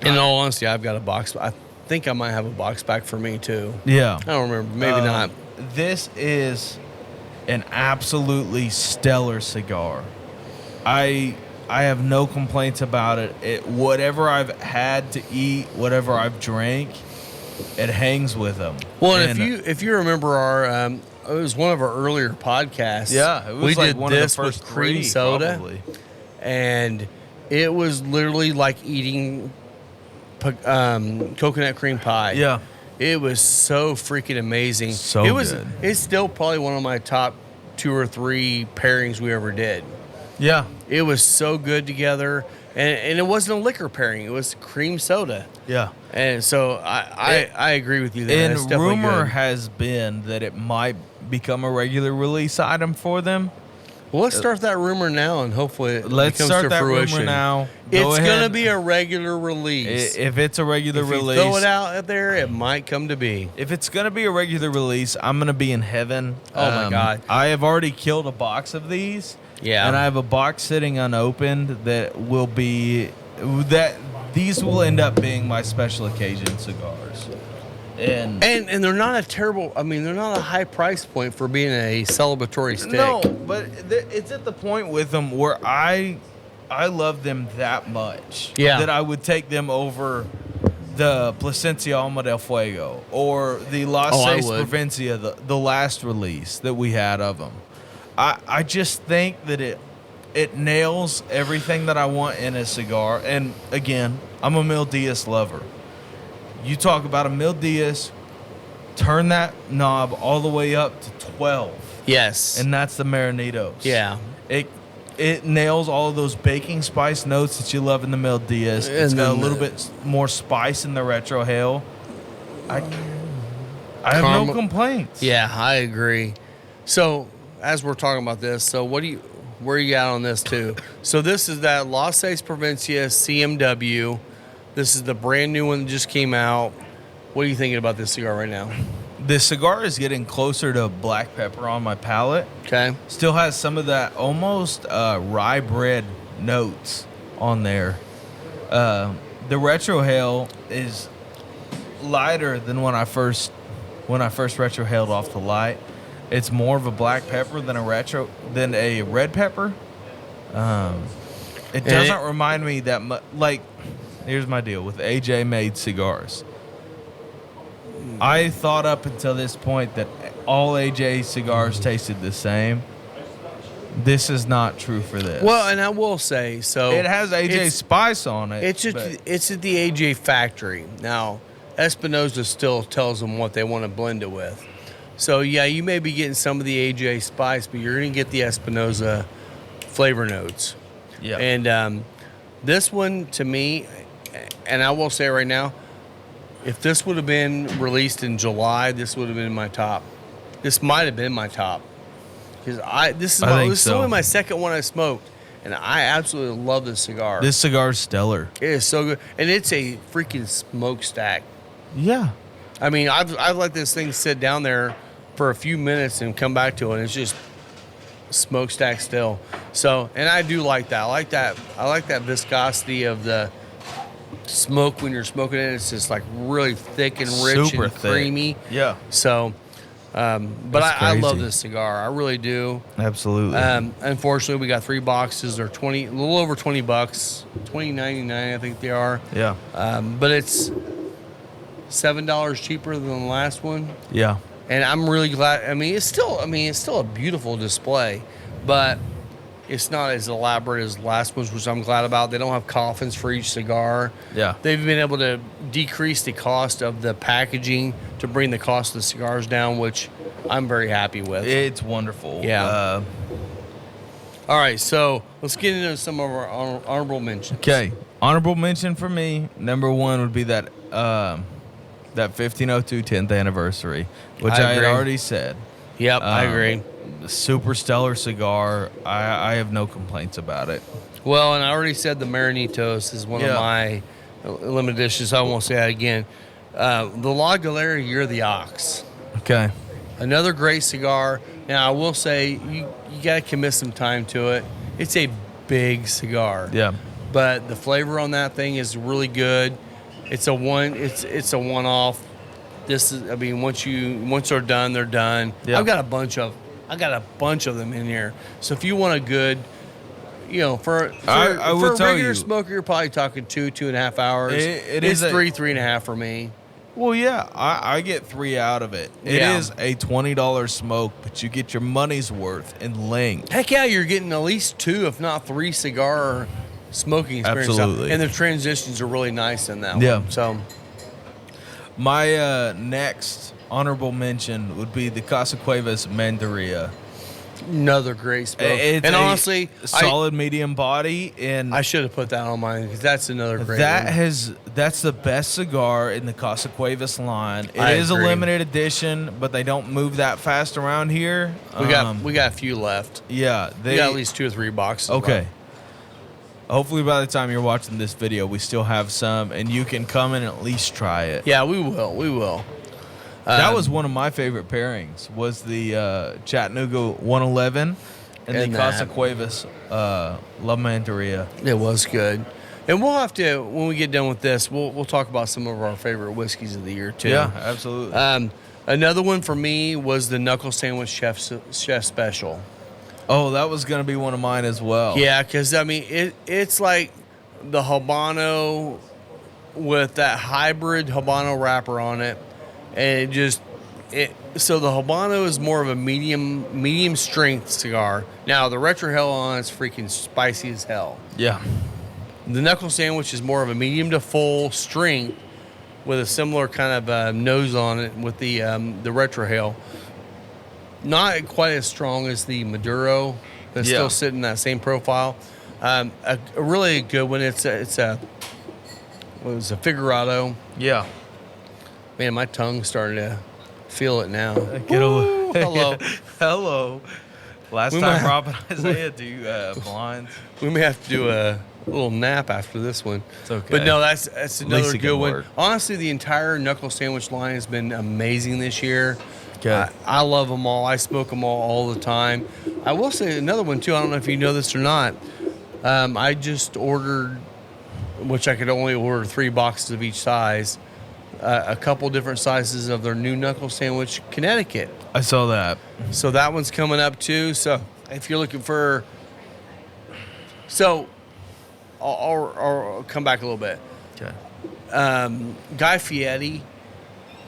in all honesty, I've got a box. I think I might have a box back for me too. yeah, I don't remember. Maybe not. This is an absolutely stellar cigar. I have no complaints about it. Whatever I've had to eat, whatever I've drank, it hangs with them. Well, and if you remember our, it was one of our earlier podcasts. Yeah, it was we like did one this of the first with cream 3, soda, probably. and it was literally like eating coconut cream pie. Yeah. It was so freaking amazing. So it was. good. It's still probably one of my top 2 or 3 pairings we ever did. Yeah. It was so good together, and it wasn't a liquor pairing. It was cream soda. Yeah. And so I agree with you there. It's And definitely rumor good. has been that it might become a regular release item for them. Well, let's start that rumor now, and hopefully it Let's comes start to that fruition. rumor now. It's ahead. going to be a regular release. If it's a regular If you release, throw it out there, it might come to be. if it's going to be a regular release, I'm going to be in heaven. Oh, my God. I have already killed a box of these. Yeah. And I have a box sitting unopened that will be that these will end up being my special occasion cigars. And And they're not a terrible. I mean, they're not a high price point for being a celebratory stick. no, but it's at the point with them where I love them that much that I would take them over the Plasencia Alma del Fuego or the Las I Seis would. Provencia, the last release that we had of them. I just think that it nails everything that I want in a cigar. And again, I'm a Mil Diaz lover. You talk about a Mil Diaz, turn that knob all the way up to 12. Yes. And that's the Marinitos. Yeah. It nails all of those baking spice notes that you love in the Mil Diaz. It's And got a then little bit more spice in the Retro Hail. I have no Caramel- complaints. Yeah, I agree. So as we're talking about this, so where you at on this too? So this is that Las Seis Provencia CMW. This is the brand new one that just came out. What are you thinking about this cigar right now? The cigar is getting closer to black pepper on my palate. Okay. Still has some of that almost rye bread notes on there. The Retro Hail is lighter than when I first retrohaled off the light. It's more of a black pepper than a red pepper. It doesn't remind me that much. Like, here's my deal with AJ made cigars. I thought up until this point that all AJ cigars tasted the same. This is not true for this. Well, and I will say, so it has AJ it's- spice on it. It's just but it's at the AJ factory. Now, Espinosa still tells them what they want to blend it with. So yeah, you may be getting some of the AJ spice, but you're going to get the Espinosa flavor notes. yeah. And this one, to me, and I will say right now, if this would have been released in July, this would have been my top. This might have been my top because this is only my second one I smoked, and I absolutely love this cigar. This cigar's stellar. It is so good, and it's a freaking smokestack. Yeah. I mean, I've let this thing sit down there for a few minutes and come back to it, and it's just smokestack still. So, and I do like that. I like that viscosity of the smoke when you're smoking it. It's just like really thick and rich Super and thick. creamy. Yeah. So, but That's I love crazy. this cigar. I really do. Absolutely. Unfortunately, we got 3 boxes. They're a little over $20, $20.99 I think they are. yeah. But it's $7 cheaper than the last one. Yeah. And I'm really glad. It's still a beautiful display, but it's not as elaborate as the last ones, which I'm glad about. They don't have coffins for each cigar. Yeah. They've been able to decrease the cost of the packaging to bring the cost of the cigars down, which I'm very happy with. It's wonderful. Yeah. All right, so let's get into some of our honorable mentions. Okay. Honorable mention for me, number 1 would be that 1502 10th anniversary, which I had agree. already said. Yep, I agree. Super stellar cigar. I have no complaints about it. Well, and I already said the Marinitos is one of my limited editions. I won't say that again. The La Galera, You're the Ox. Okay. Another great cigar. Now, I will say you got to commit some time to it. It's a big cigar. Yeah. But the flavor on that thing is really good. It's a one-off. This is, I mean, once they're done, they're done. Yeah. I got a bunch of them in here. So if you want a good, for I a would tell regular you, smoker, you're probably talking 2.5 hours. It's three and a half for me. Well, yeah, I get 3 out of it. It is a $20 smoke, but you get your money's worth in length. Heck yeah, you're getting at least 2, if not 3 cigar smoking experiences. Absolutely. And the transitions are really nice in that Yeah. one. So My next honorable mention would be the Casa Cuevas Mandaria. another great smoke. It's and a honestly, solid medium body, and I should have put that on mine because that's another great that one. that's the best cigar in the Casa Cuevas line. It I is agree. a limited edition, but they don't move that fast around here. We got a few left. Yeah, We got at least 2 or 3 boxes. Okay. left. Hopefully, by the time you're watching this video, we still have some, and you can come and at least try it. Yeah, we will. We will. That was one of my favorite pairings. Was the Chattanooga 111 and the And Casa that. Cuevas La Mandaria. It was good. And we'll have to, when we get done with this, we'll talk about some of our favorite whiskeys of the year too. Yeah, absolutely. Another one for me was the Knuckle Sandwich Chef Special. Oh, that was going to be one of mine as well. Yeah, because I mean it's like the Habano with that hybrid Habano wrapper on it, and so the Habano is more of a medium strength cigar. Now the Retro Hell on it's freaking spicy as hell. Yeah. The Knuckle Sandwich is more of a medium to full strength with a similar kind of nose on it with the Retro Hell. Not quite as strong as the Maduro, but Yeah. still sitting in that same profile. A really good one. It was a Figurado. Yeah. Man, my tongue's starting to feel it now. Get Woo, away. hello. Hello. Last We time might- Rob and Isaiah do blinds. We may have to do a little nap after this one. It's okay. But no, that's least another it can good one. work. Honestly, the entire Knuckle Sandwich line has been amazing this year. Okay. I love them all. I smoke them all the time. I will say another one too. I don't know if you know this or not. I just ordered, which I could only order 3 boxes of each size, a couple different sizes of their new Knuckle Sandwich Connecticut. I saw that. So that one's coming up too. So if you're looking for, I'll come back a little bit. Okay. Guy Fieri,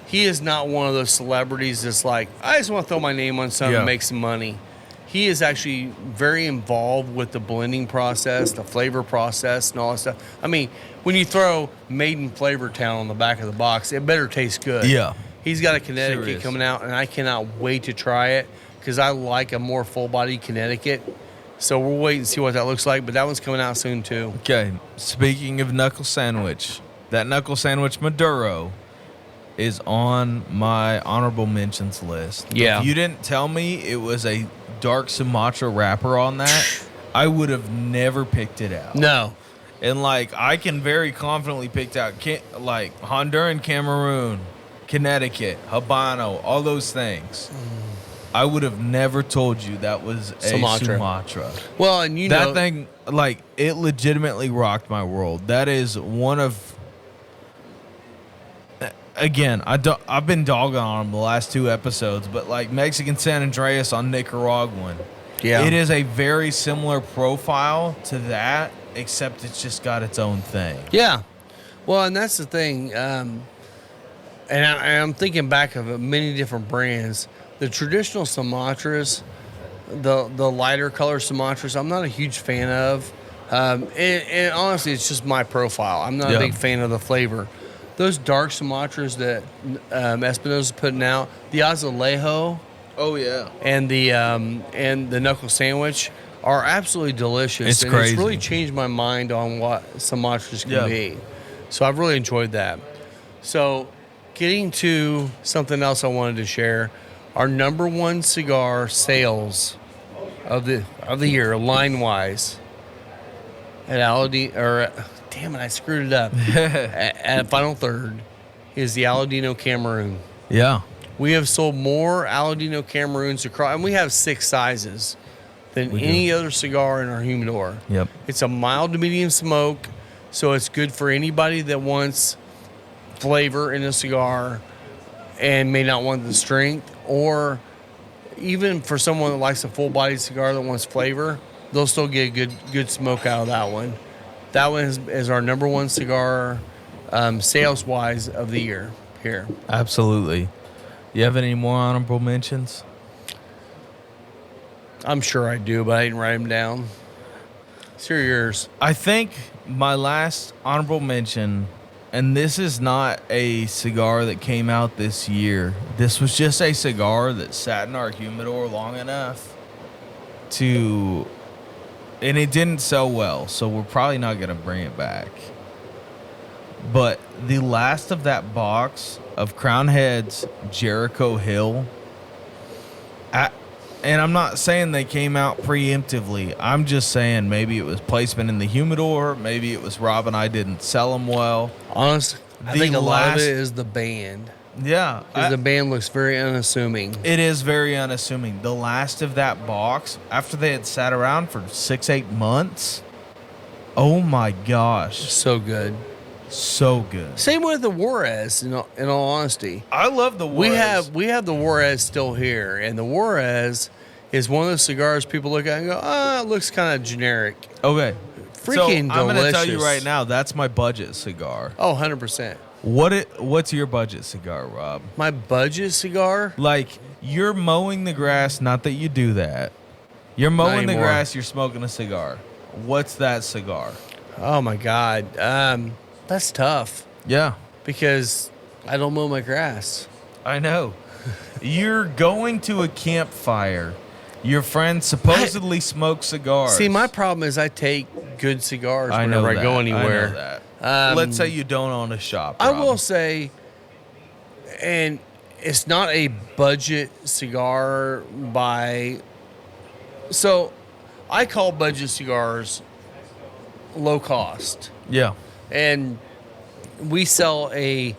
he is not one of those celebrities that's like, I just want to throw my name on something Yeah. and make some money. He is actually very involved with the blending process, the flavor process, and all that stuff. I mean, when you throw Made in Flavor Town on the back of the box, it better taste good. Yeah. He's got a Connecticut Serious. coming out, and I cannot wait to try it because I like a more full-body Connecticut. So we'll wait and see what that looks like, but that one's coming out soon too. Okay. Speaking of Knuckle Sandwich, that Knuckle Sandwich Maduro is on my honorable mentions list. Yeah. If you didn't tell me it was a dark Sumatra wrapper on that, I would have never picked it out. No. And like I can very confidently pick out like Honduran, Cameroon, Connecticut, Habano, all those things. I would have never told you that was a Sumatra. Well, and you That know, thing, like, it legitimately rocked my world. That is one of. Again, I've been dogging on them the last 2 episodes, but like Mexican San Andreas on Nicaraguan. Yeah. It is a very similar profile to that, except it's just got its own thing. Yeah. Well, and that's the thing. And I'm thinking back of many different brands. The traditional Sumatras, the lighter color Sumatras, I'm not a huge fan of. And honestly, it's just my profile. I'm not a big fan of the flavor. Those dark Sumatras that Espinosa's putting out, the Azulejo Oh yeah. and the Knuckle Sandwich are absolutely delicious. It's and crazy. It's really changed my mind on what Sumatras can Yeah. be. So I've really enjoyed that. So getting to something else I wanted to share, our number 1 cigar sales of the year, line wise, at damn it, I screwed it up. at Final Third is the Aladino Cameroon, Yeah. We have sold more Aladino Cameroons across, and we have 6 sizes than any other cigar in our humidor. Yep. It's a mild to medium smoke, so it's good for anybody that wants flavor in a cigar and may not want the strength, or even for someone that likes a full-bodied cigar that wants flavor, they'll still get a good smoke out of that one. That one is our number 1 cigar sales-wise of the year here. Absolutely. You have any more honorable mentions? I'm sure I do, but I didn't write them down. So yours. I think my last honorable mention, and this is not a cigar that came out this year. This was just a cigar that sat in our humidor long enough to, and it didn't sell well, so we're probably not going to bring it back. But the last of that box of Crown Heads Jericho Hill, and I'm not saying they came out preemptively. I'm just saying maybe it was placement in the humidor. Maybe it was Rob and I didn't sell them well. Honestly, I think a lot of it is the band. Yeah. Because the band looks very unassuming. It is very unassuming. The last of that box, after they had sat around for 6-8 months, oh my gosh. So good. So good. Same with the Juarez, in all honesty. I love the Juarez. We have the Juarez still here, and the Juarez is one of those cigars people look at and go, it looks kind of generic. Okay. Freaking so I'm going to tell you delicious. right now, that's my budget cigar. Oh, 100%. What's your budget cigar, Rob? My budget cigar? Like, you're mowing the grass, not that you do that. You're mowing the anymore. grass, you're smoking a cigar. What's that cigar? Oh, my God. That's tough Yeah, because I don't mow my grass. I know. You're going to a campfire. Your friends supposedly smoke cigars. See, my problem is I take good cigars I know whenever that. I go anywhere. I know that. Let's say you don't own a shop, I Rob. will say, and it's not a budget cigar so I call budget cigars low cost. Yeah. And we sell a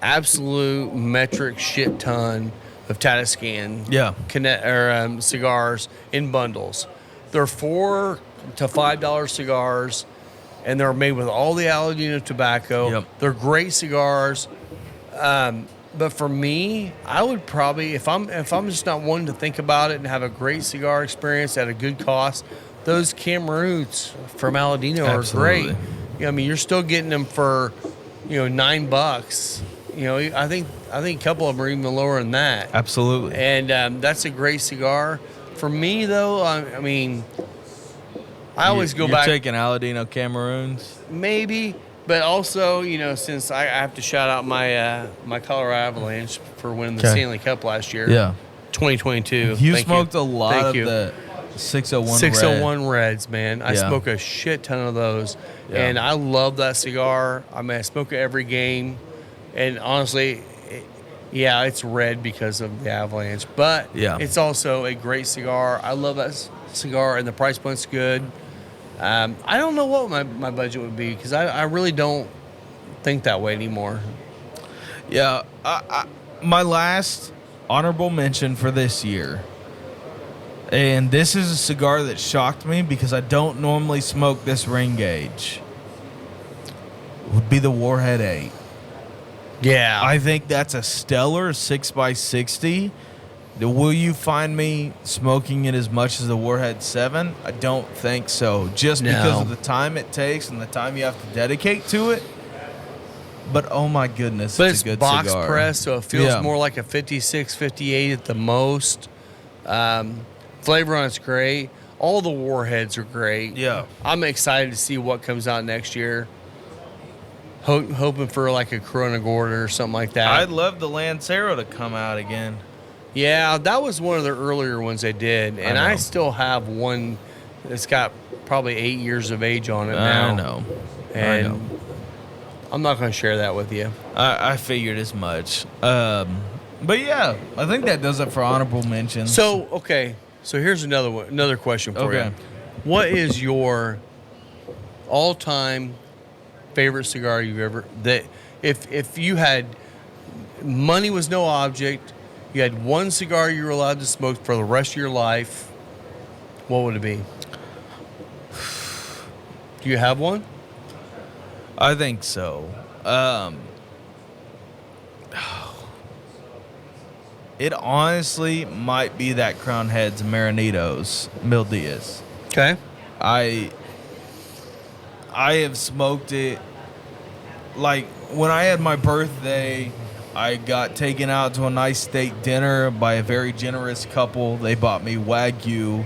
absolute metric shit ton of Tatiscan cigars in bundles. They're $4 to $5 cigars, and they're made with all the Aladino tobacco. Yep. They're great cigars. But for me, I would probably, if I'm just not wanting to think about it and have a great cigar experience at a good cost, those Cameroons from Aladino are great. I mean, you're still getting them for, $9. I think a couple of them are even lower than that. Absolutely. And that's a great cigar. For me, though, I mean, I always go back. You're taking Aladino Cameroons? Maybe, but also, since I have to shout out my Colorado Avalanche for winning the Stanley Cup last year. Yeah. 2022. You smoked a lot of the 601 601 Reds, man. I Yeah. smoke a shit ton of those. Yeah. And I love that cigar. I mean, I smoke it every game. And honestly, it's red because of the Avalanche. But it's also a great cigar. I love that cigar, and the price point's good. I don't know what my budget would be because I really don't think that way anymore. Yeah. My last honorable mention for this year, and this is a cigar that shocked me because I don't normally smoke this ring gauge, would be the Warhead 8. Yeah. I think that's a stellar 6x60. Will you find me smoking it as much as the Warhead 7? I don't think so. Just because of the time it takes and the time you have to dedicate to it. But oh my goodness, but it's a good box cigar. press, so it feels more like a 56, 58 at the most. Flavor on it's great. All the Warheads are great. Yeah. I'm excited to see what comes out next year. Hoping for like a Corona Gorda or something like that. I'd love the Lancero to come out again. Yeah, that was one of the earlier ones they did. And I still have one that's got probably 8 years of age on it now. I know. And I'm not going to share that with you. I figured as much. But yeah, I think that does it for honorable mentions. So, okay. So here's another question for you. What is your all-time favorite cigar you've ever, that if you had, money was no object, you had one cigar you were allowed to smoke for the rest of your life, what would it be? Do you have one? I think so. It honestly might be that Crown Heads Marinitos Mil Diaz. Okay. I have smoked it. Like when I had my birthday, I got taken out to a nice steak dinner by a very generous couple. They bought me Wagyu,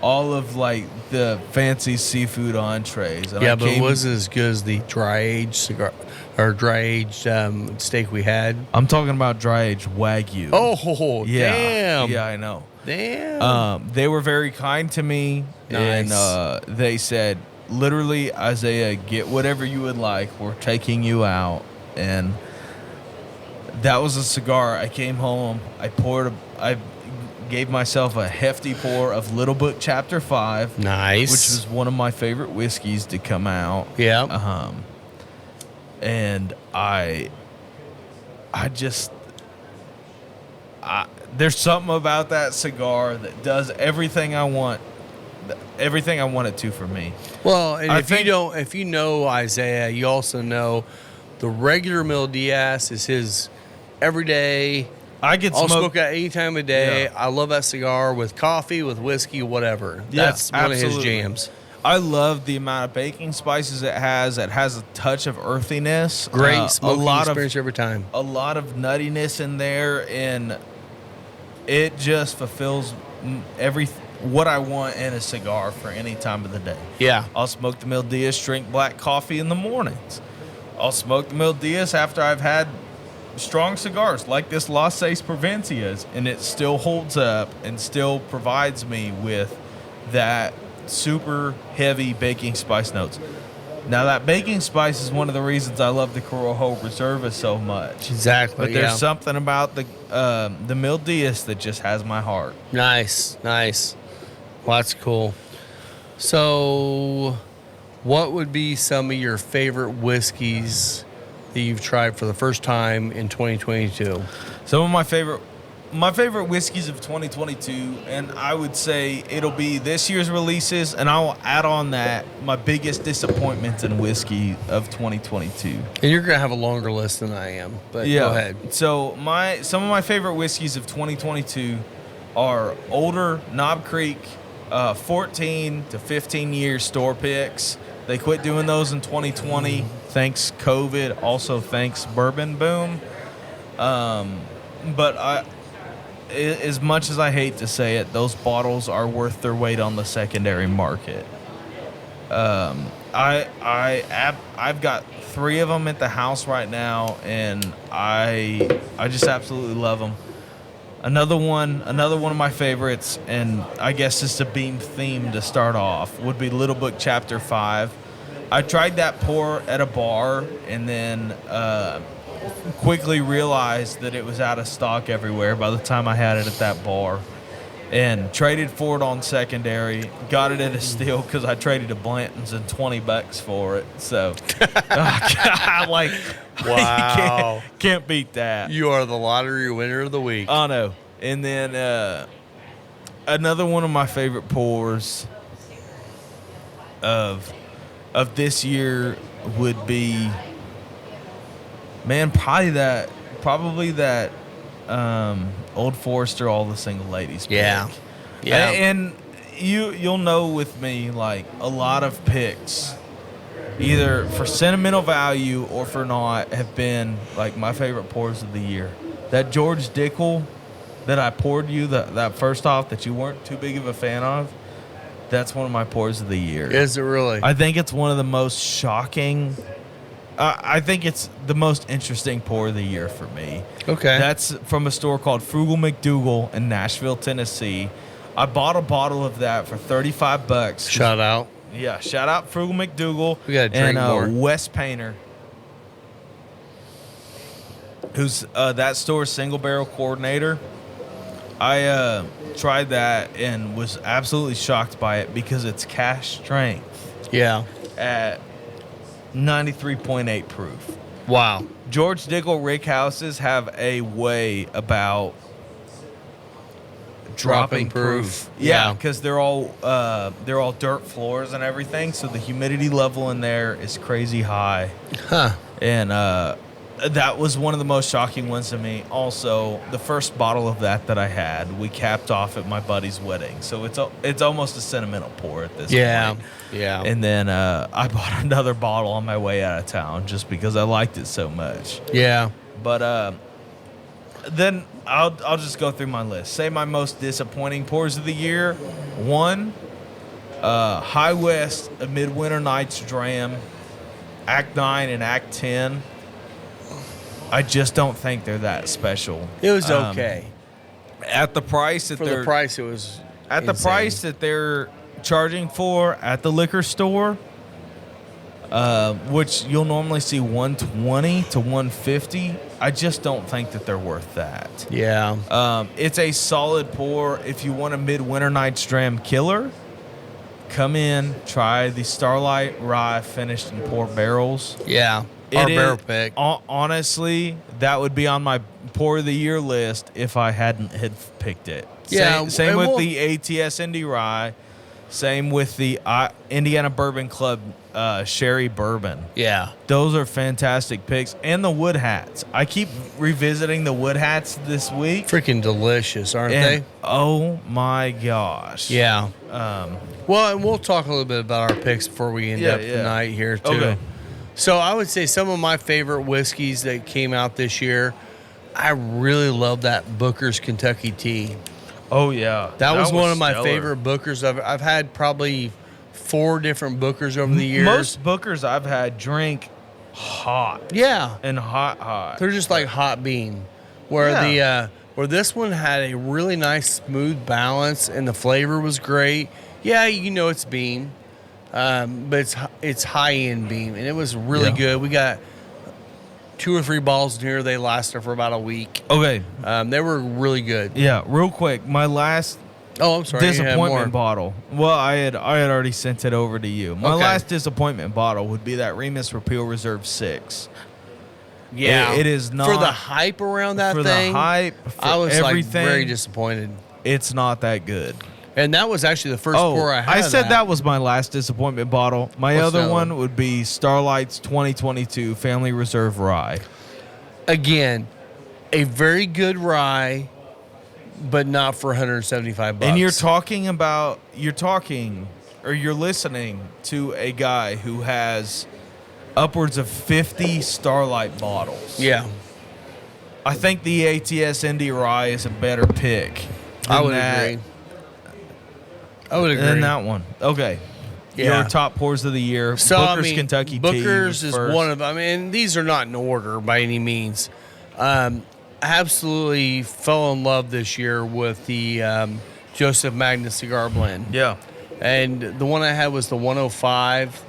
all of like the fancy seafood entrees. And Yeah, but it wasn't as good as the dry aged cigar or dry aged steak we had. I'm talking about dry aged Wagyu. Oh, yeah, damn. yeah, I know. Damn. They were very kind to me, Nice. and they said, literally, Isaiah, get whatever you would like. We're taking you out. And that was a cigar. I came home. I gave myself a hefty pour of Little Book Chapter 5. Nice. Which was one of my favorite whiskeys to come out. Yeah. And there's something about that cigar that does everything I want it to for me. Well, and if you know Isaiah, you also know the regular Mil Diaz is his everyday. I'll smoke that any time of day. Yeah. I love that cigar with coffee, with whiskey, whatever. Yeah, That's one of his absolutely. jams. I love the amount of baking spices it has. It has a touch of earthiness. Great smoking a lot experience every time. A lot of nuttiness in there, and it just fulfills what I want in a cigar for any time of the day. Yeah. I'll smoke the Mil Diaz, drink black coffee in the mornings. I'll smoke the Mil Diaz after I've had strong cigars like this Las Seis Provencias, and it still holds up and still provides me with that super heavy baking spice notes. Now, that baking spice is one of the reasons I love the Corojo Reserva so much. Exactly. But there's something about the Mil Diaz that just has my heart. Nice. Well, that's cool. So, what would be some of your favorite whiskeys that you've tried for the first time in 2022? Some of my favorite whiskeys of 2022, and I would say it'll be this year's releases, and I'll add on that my biggest disappointments in whiskey of 2022. And you're gonna have a longer list than I am, but go ahead. So some of my favorite whiskeys of 2022 are older Knob Creek 14 to 15 year store picks. They quit doing those in 2020. Thanks COVID. Also thanks Bourbon Boom. But as much as I hate to say it, those bottles are worth their weight on the secondary market. I've got 3 of them at the house right now, and I just absolutely love them. Another one of my favorites, and I guess it's a beam theme to start off, would be Little Book Chapter 5. I tried that pour at a bar, and then quickly realized that it was out of stock everywhere by the time I had it at that bar, and traded for it on secondary. Got it at a steal because I traded to Blanton's and $20 for it. So, Wow. can't beat that. You are the lottery winner of the week. Oh no! And then another one of my favorite pours of this year would be, man, probably that Old Forester All the Single Ladies pick. Yeah. And you'll know with me, like, a lot of picks, either for sentimental value or for not, have been like my favorite pours of the year. That George Dickel that I poured you, that first off that you weren't too big of a fan of, that's one of my pours of the year. Is it really? I think it's one of the most shocking. I think it's the most interesting pour of the year for me. Okay. That's from a store called Frugal McDougal in Nashville, Tennessee. I bought a bottle of that for $35. Shout out. Yeah, shout out Frugal McDougal. We gotta drink more. Wes Painter, who's that store's single barrel coordinator. I tried that and was absolutely shocked by it because it's cash strength Yeah. at 93.8 proof. Wow. George Dickel Rick houses have a way about dropping proof. Yeah, Yeah. because they're all dirt floors and everything, so the humidity level in there is crazy high. Huh. And that was one of the most shocking ones to me. Also, the first bottle of that I had, we capped off at my buddy's wedding, so it's almost a sentimental pour at this point. Yeah. And then I bought another bottle on my way out of town just because I liked it so much. Yeah. But then I'll just go through my list. Say my most disappointing pours of the year. 1, High West, a Midwinter Nights Dram, Act 9 and Act 10. I just don't think they're that special. It was okay. At the price that For the price, it was at the insane. price that they're charging for at the liquor store, which you'll normally see $120 to $150. I just don't think that they're worth that. Yeah. It's a solid pour. If you want a Midwinter Nights Dram killer, come in, try the Starlight Rye finished in pour barrels. Yeah. Our It barrel is- pick. Honestly, that would be on my pour of the year list if I hadn't had picked it. Yeah, Same and with we'll- the ATS Indy Rye. Same with the Indiana Bourbon Club Sherry Bourbon. Yeah. Those are fantastic picks. And the wood hats. I keep revisiting the wood hats this week. Freaking delicious, aren't And they? oh my gosh. Yeah. Um, Well, and we'll talk a little bit about our picks before we end up Yeah. the night here, too. Okay. So I would say some of my favorite whiskeys that came out this year, I really love that Booker's Kentucky Tea. oh, yeah. That was one of my stellar. favorite Bookers. I've had probably 4 different Bookers over the years. Most Bookers I've had drink hot. Yeah. And hot. They're just like hot bean. Where Yeah. where this one had a really nice smooth balance and the flavor was great. Yeah, you know it's bean. But it's high end bean and it was really Yeah. good. We got 2 or 3 bottles in here. They lasted for about a week. Okay. They were really good. Yeah, real quick. My last Oh, I'm sorry. you had disappointment more. bottle. Well, I had already sent it over to you. My Okay. last disappointment bottle would be that Remus Repeal Reserve 6. Yeah, It is not for the hype around that for thing. the hype, for I was everything. like very disappointed. It's not that good. And that was actually the first pour I had. I of said that was my last disappointment bottle. My What's other that one one? would be Starlight's 2022 Family Reserve Rye. Again, a very good rye, but not for $175. And you're listening to a guy who has upwards of 50 Starlight bottles. Yeah, I think the ATS Indy Rye is a better pick. I than would that- agree. I would agree. Than that one. Okay. Yeah. Your top pours of the year. So Booker's I mean, Kentucky Tea Booker's was is first. one of. I mean, these are not in order by any means. Absolutely fell in love this year with the Joseph Magnus cigar blend. Yeah. And the one I had was the 105.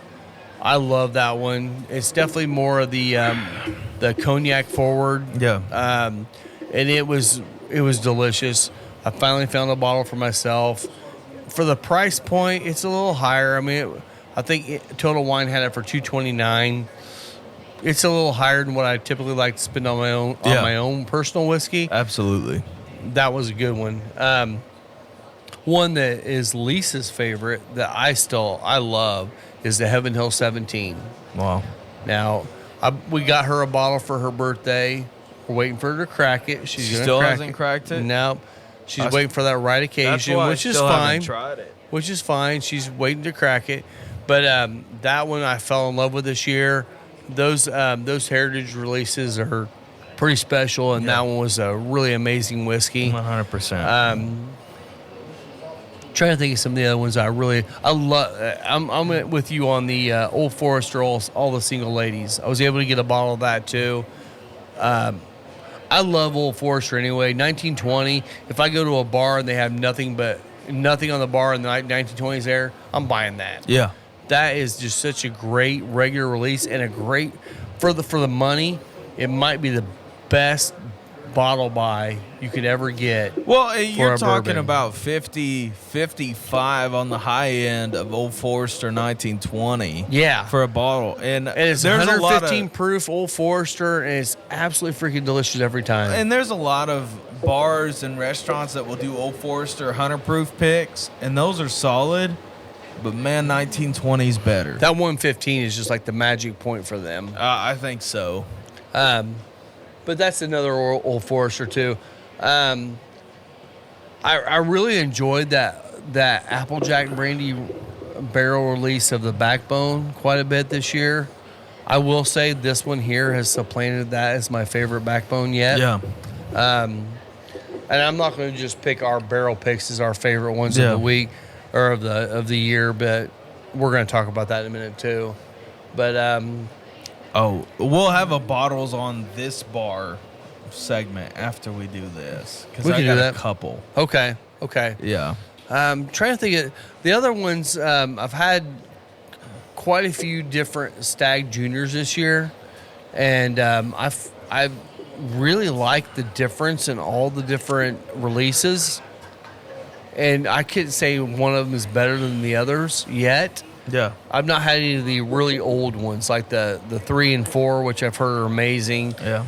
I love that one. It's definitely more of the cognac forward. Yeah. And it was delicious. I finally found a bottle for myself. For the price point, it's a little higher. I mean, I think Total Wine had it for $229. It's a little higher than what I typically like to spend on my own personal whiskey. Absolutely. That was a good one. One that is Lisa's favorite that I love is the Heaven Hill 17. Wow. Now, we got her a bottle for her birthday. We're waiting for her to crack it. She's She gonna still crack hasn't cracked it? No. She's That's- waiting for that right That's occasion, why which I is still fine. haven't tried it. Which is fine. She's waiting to crack it. But that one I fell in love with this year. Those heritage releases are pretty special, and that one was a really amazing whiskey. 100%. Trying to think of some of the other ones I love. I'm with you on the Old Forester, all the single ladies. I was able to get a bottle of that too. I love Old Forester anyway. 1920. If I go to a bar and they have nothing on the bar and the 1920s there, I'm buying that. Yeah. That is just such a great regular release and a great for the money. It might be the best bottle buy you could ever get. Well, you're a talking bourbon. about 50, 55 on the high end of Old Forester 1920. Yeah. For a bottle. And It's there's a lot 115 proof Old Forester, and it's absolutely freaking delicious every time. And there's a lot of bars and restaurants that will do Old Forester 100 proof picks, and those are solid. But man, 1920's better. That 115 is just like the magic point for them. I think so. But that's another Old Forester too. I really enjoyed that Applejack Brandy barrel release of the Backbone quite a bit this year. I will say this one here has supplanted that as my favorite Backbone yet. Yeah. And I'm not going to just pick our barrel picks as our favorite ones of the week or of the year, but we're going to talk about that in a minute too. But we'll have a bottles on this bar segment after we do this because We I can got do a that. couple. okay. Yeah. Trying to think of the other ones. I've had quite a few different Stag Juniors this year, and I've really liked the difference in all the different releases. And I couldn't say one of them is better than the others yet. Yeah. I've not had any of the really old ones like the 3 and 4, which I've heard are amazing. Yeah.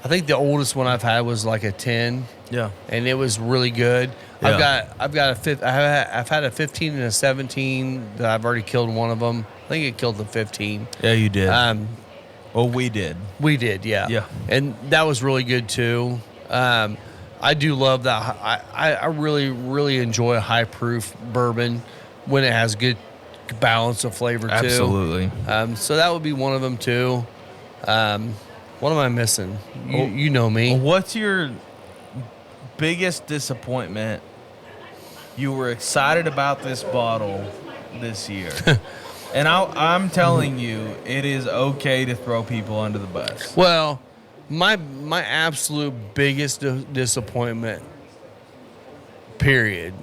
I think the oldest one I've had was like a 10. Yeah. And it was really good. Yeah. I've had a 15 and a 17 that I've already killed one of them. I think it killed the 15. Yeah, you did. We did. We did, yeah. Yeah. And that was really good too. I do love that. I really, really enjoy a high proof bourbon when it has good balance of flavor too. Absolutely. So that would be one of them too. What am I missing? You know me. What's your biggest disappointment? You were excited about this bottle this year. And I'm telling you, it is okay to throw people under the bus. Well, my absolute biggest disappointment, period,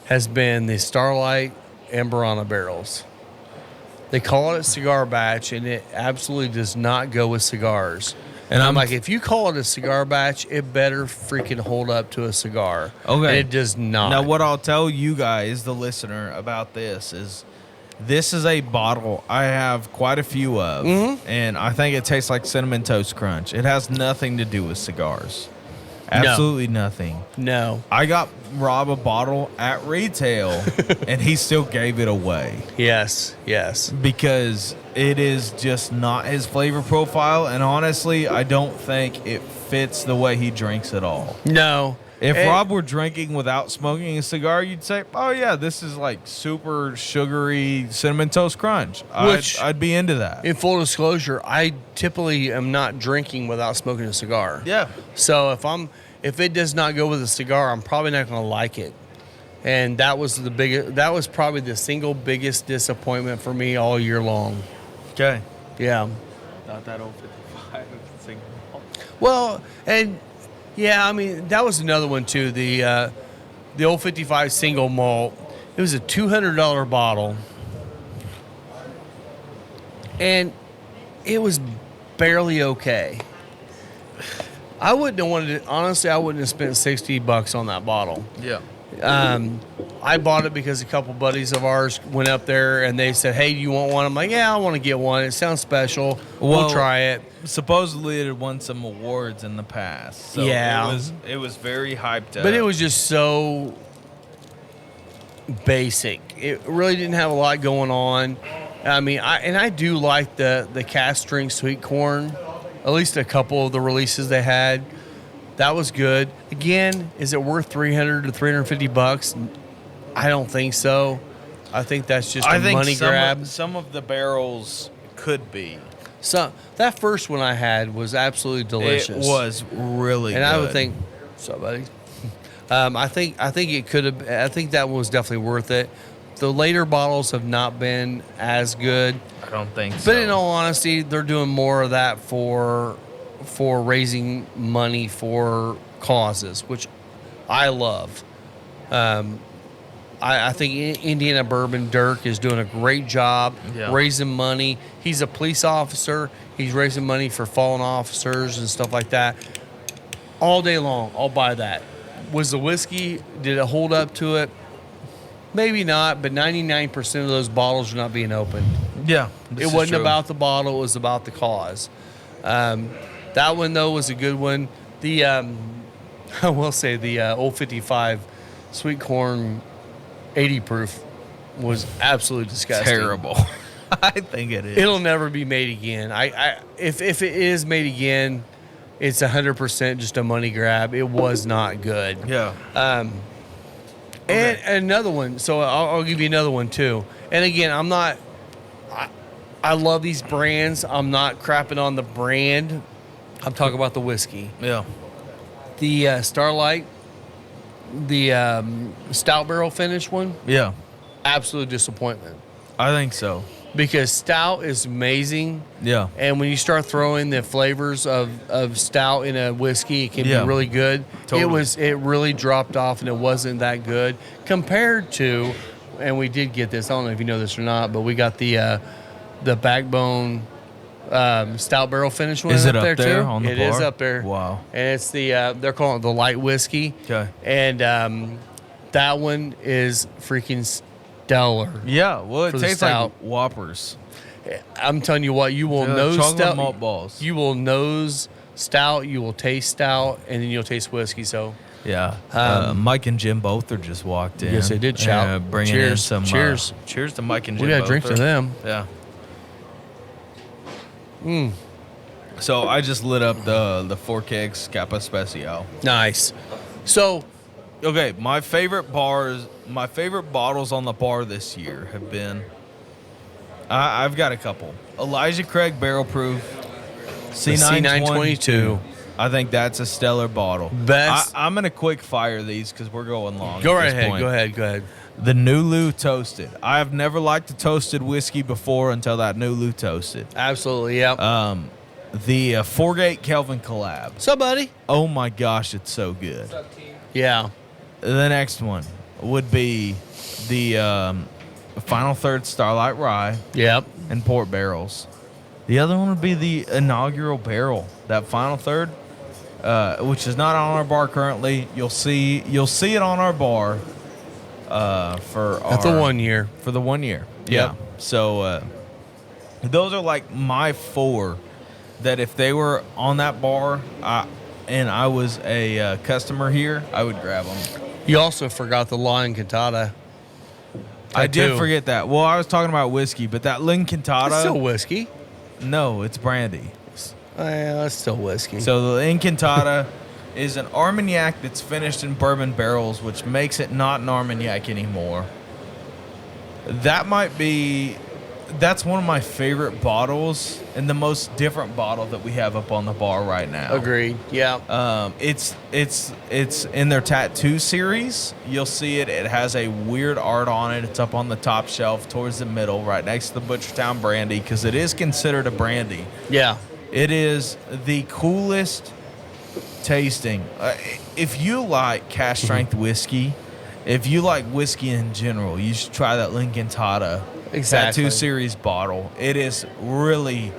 has been the Starlight and Barana barrels. They call it a cigar batch, and it absolutely does not go with cigars. And I'm like, if you call it a cigar batch, it better freaking hold up to a cigar. Okay. And it does not. Now, what I'll tell you guys, the listener, about this is a bottle I have quite a few of, and I think it tastes like Cinnamon Toast Crunch. It has nothing to do with cigars. Absolutely nothing. No. I got Rob a bottle at retail, and he still gave it away. Yes. Because it is just not his flavor profile, and honestly, I don't think it fits the way he drinks at all. No. If Rob were drinking without smoking a cigar, you'd say, oh, yeah, this is like super sugary Cinnamon Toast Crunch. I'd be into that. In full disclosure, I typically am not drinking without smoking a cigar. Yeah. So if it does not go with a cigar, I'm probably not going to like it. And that was probably the single biggest disappointment for me all year long. Okay. Yeah. Not that old 55 single. Well, and yeah, I mean, that was another one too. The old 55 single malt. It was a $200 bottle. And it was barely okay. I wouldn't have wanted to, honestly, I wouldn't have spent $60 on that bottle. Yeah. I bought it because a couple buddies of ours went up there and they said, hey, do you want one? I'm like, yeah, I want to get one. It sounds special. We'll try it. Supposedly it had won some awards in the past. So yeah. It was very hyped up. But it was just so basic. It really didn't have a lot going on. I mean, I do like the cast strength sweet corn. At least a couple of the releases they had. That was good. Again, is it worth $300 to $350? I don't think so. I think that's just a money grab. Some of the barrels could be. So that first one I had was absolutely delicious. It was really good. And I would think, what's up, buddy? I think it could have. I think that one was definitely worth it. The later bottles have not been as good. I don't think so. But in all honesty, they're doing more of that for raising money for causes, which I love. I think Indiana Bourbon Dirk is doing a great job raising money. He's a police officer. He's raising money for fallen officers and stuff like that. all day long. I'll buy that. Was the whiskey, did it hold up to it? Maybe not, but 99% of those bottles are not being opened. Yeah. It wasn't about the bottle, it was about the cause. That one, though, was a good one. The I will say the Old 55 sweet corn 80 proof was absolutely disgusting. Terrible. I think it is. It'll never be made again. If it is made again, it's 100% just a money grab. It was not good. Yeah. And another one. So I'll give you another one too. And again, I'm not. I love these brands. I'm not crapping on the brand. I'm talking about the whiskey. Yeah. The Starlight, the stout barrel finish one. Yeah. Absolute disappointment. I think so. Because stout is amazing. Yeah. And when you start throwing the flavors of stout in a whiskey, it can Yeah. be really good. Totally. It really dropped off and it wasn't that good compared to, and we did get this, I don't know if you know this or not, but we got the Backbone stout barrel finish one. Is it up up there too. on the It bar? is up there. Wow. And it's the they're calling it the light whiskey. Okay. And that one is freaking stellar. Yeah. Well, it For the tastes stout. like Whoppers. I'm telling you what, you will nose chocolate stout. malt balls. You will nose stout, you will taste stout, and then you'll taste whiskey. So Yeah. Mike and Jim both are just walked in. Yes, they did shout. Bringing in Cheers. some. Cheers. Cheers to Mike and Jim. we got to drink to Bother. them. Yeah. So I just lit up the 4 kegs Kappa Special. Nice. So Okay, my favorite bottles on the bar this year have been. I've got a couple. Elijah Craig Barrel Proof C922. I think that's a stellar bottle. Best. I'm gonna quick fire these because we're going long. Go at right this ahead. point. Go ahead. Go ahead. The Nulu Toasted. I have never liked a toasted whiskey before until that Nulu Toasted. Absolutely. Yeah. The Foregate Kelvin Collab. So, buddy. Oh my gosh, it's so good. Yeah. The next one would be the Final Third Starlight Rye Yep. and Port Barrels. The other one would be the inaugural barrel, that Final Third, which is not on our bar currently. You'll see it on our bar for The 1 year. for the 1 year. Yep. Yeah. So those are like my 4 that if they were on that bar and I was a customer here, I would grab them. You also forgot the Lion Cantata. I did too. forget that. Well, I was talking about whiskey, but that It's still Lincantata, whiskey. no, it's brandy. Yeah, it's still whiskey. So the Lincantata is an Armagnac that's finished in bourbon barrels, which makes it not an Armagnac anymore. That's one of my favorite bottles and the most different bottle that we have up on the bar right now. Agreed. Yeah. It's in their tattoo series. You'll see it. It has a weird art on it. It's up on the top shelf towards the middle, right next to the Butchertown brandy, because it is considered a brandy. Yeah. It is the coolest tasting. If you like cask strength whiskey, if you like whiskey in general, you should try that Lincantata Exactly. Tattoo Series bottle. It is really,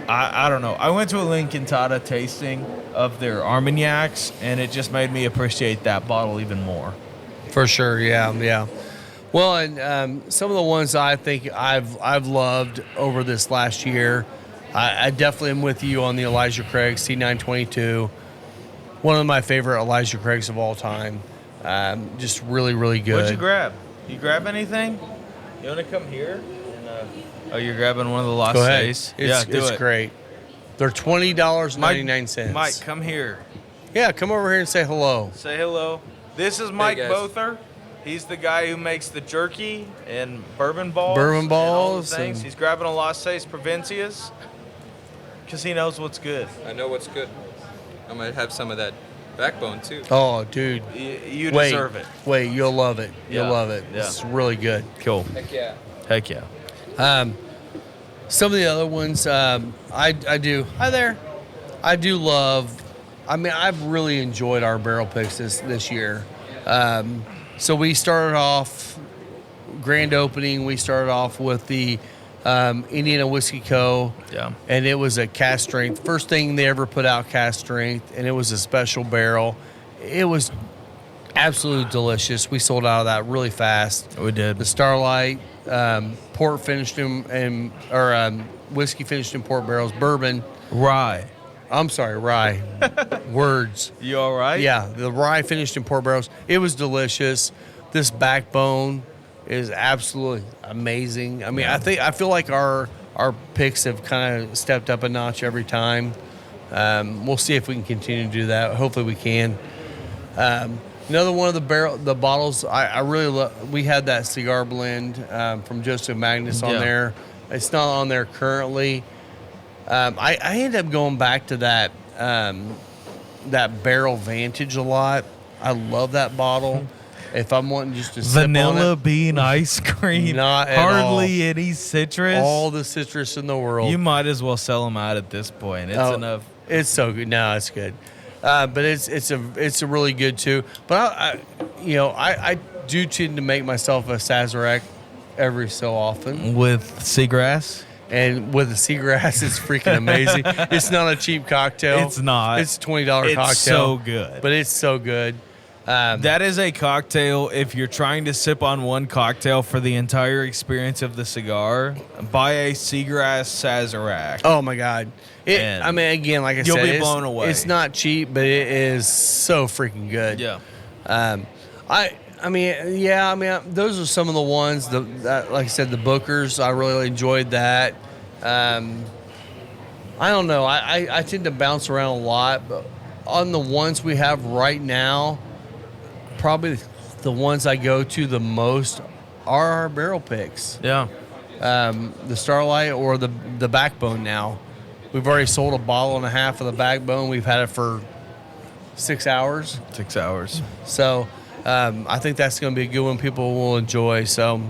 I don't know. I went to a Lincantata tasting of their Armagnacs, and it just made me appreciate that bottle even more. For sure, yeah, yeah. Well, and some of the ones I think I've loved over this last year, I definitely am with you on the Elijah Craig C922. One of my favorite Elijah Craigs of all time. Just really, really good. What'd you grab? You grab anything? You want to come here? Oh, you're grabbing one of the Las Go ahead. Seis? It's great. They're $20.99. Mike, come here. Yeah, come over here and say hello. Say hello. This is Mike guys. Bother. He's the guy who makes the jerky and bourbon balls. Bourbon and all the balls things. and- He's grabbing a Las Seis Provencias because he knows what's good. I know what's good. I might have some of that backbone too. Oh, dude. You Wait, deserve it. Wait, you'll love it. You'll Yeah, love it. yeah. It's really good. Cool. Heck yeah. Heck yeah. Some of the other ones, I do. Hi there. I do love. I mean, I've really enjoyed our barrel picks this year. So we started off grand opening. We started off with the Indiana Whiskey Co. Yeah. And it was a cast strength. First thing they ever put out cast strength, and it was a special barrel. It was absolutely delicious. We sold out of that really fast. We did. The Starlight, port finished in, whiskey finished in port barrels, bourbon. Rye. I'm sorry, rye. Words. You all right? Yeah, the rye finished in port barrels. It was delicious. This Backbone is absolutely amazing. I mean, I feel like our picks have kind of stepped up a notch every time. We'll see if we can continue to do that. Hopefully, we can. Another one of the bottles I really love. We had that cigar blend from Joseph Magnus on there. It's not on there currently. I ended up going back to that Barrel Vantage a lot. I love that bottle. If I'm wanting just to sip Vanilla on it, bean ice cream. Not at hardly any citrus. all the citrus in the world. You might as well sell them out at this point. It's enough. It's so good. No, it's good. But it's a really good too. But I do tend to make myself a Sazerac every so often. With seagrass? And with the Seagrass, it's freaking amazing. It's not a cheap cocktail. It's not. It's a $20 cocktail. It's so good. But it's so good. That is a cocktail. If you're trying to sip on one cocktail for the entire experience of the cigar, buy a Seagrass Sazerac. Oh my God! I mean, again, like I you'll said, be blown away. It's not cheap, but it is so freaking good. Yeah. I mean, those are some of the ones. Like I said, the Bookers, I really enjoyed that. I don't know. I tend to bounce around a lot, but on the ones we have right now, probably the ones I go to the most are our barrel picks. Yeah. The Starlight or the Backbone now. We've already sold a bottle and a half of the Backbone. We've had it for 6 hours. 6 hours. So I think that's going to be a good one people will enjoy. So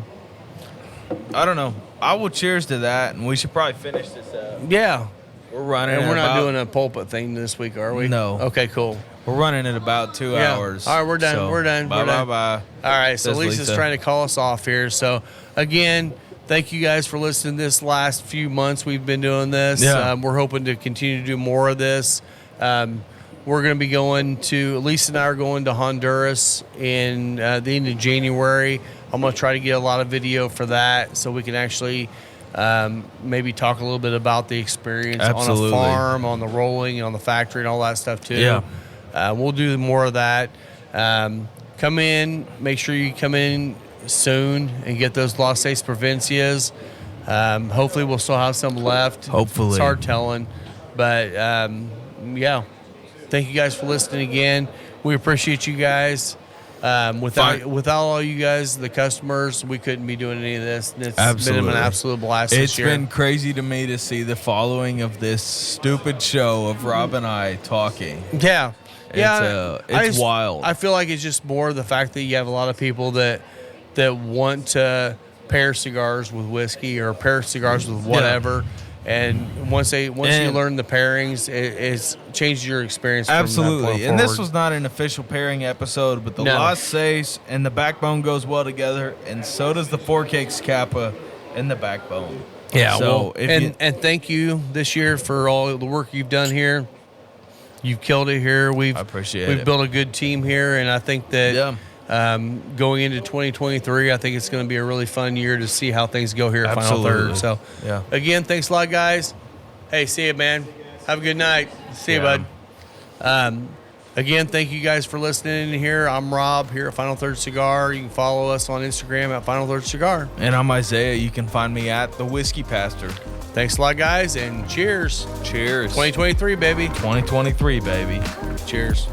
I don't know. I will cheers to that, and we should probably finish this up. yeah. We're running. And we're not about, doing a pulpit thing this week, are we? No. Okay, cool. We're running at about 2 Yeah. hours. All right, we're done. So, We're done. Bye, We're bye, done. bye. All right, so Says Lisa's Lisa. trying to call us off here. So, again, thank you guys for listening this last few months we've been doing this. Yeah. We're hoping to continue to do more of this. We're going to be Lisa and I are going to Honduras in the end of January. I'm going to try to get a lot of video for that so we can actually maybe talk a little bit about the experience Absolutely. on a farm, on the rolling, on the factory, and all that stuff too. Yeah. We'll do more of that. Come in. Make sure you come in soon and get those Las Seis Provencias. Hopefully, we'll still have some left. Hopefully. It's hard telling. But, yeah. Thank you guys for listening again. We appreciate you guys. Without all you guys, the customers, we couldn't be doing any of this. And it's been an absolute blast this year. It's been crazy to me to see the following of this stupid show of Rob and I talking. Yeah. It's wild. I feel like it's just more the fact that you have a lot of people that want to pair cigars with whiskey or pair cigars with whatever. Yeah. And once you learn the pairings, it's changed your experience. Absolutely. And this was not an official pairing episode, but the Las Seis and the Backbone goes well together, and so does the Four Cakes Kappa and the Backbone. Yeah. So and thank you this year for all the work you've done here. You've killed it here. I appreciate it. We've built a good team here, and I think that going into 2023, I think it's going to be a really fun year to see how things go here at Final Third. So, again, thanks a lot, guys. Hey, see you, man. Have a good night. See you, bud. Again, thank you guys for listening in here. I'm Rob here at Final Third Cigar. You can follow us on Instagram at Final Third Cigar. And I'm Isaiah. You can find me at The Whiskey Pastor. Thanks a lot, guys, and cheers. Cheers. 2023, baby. 2023, baby. Cheers.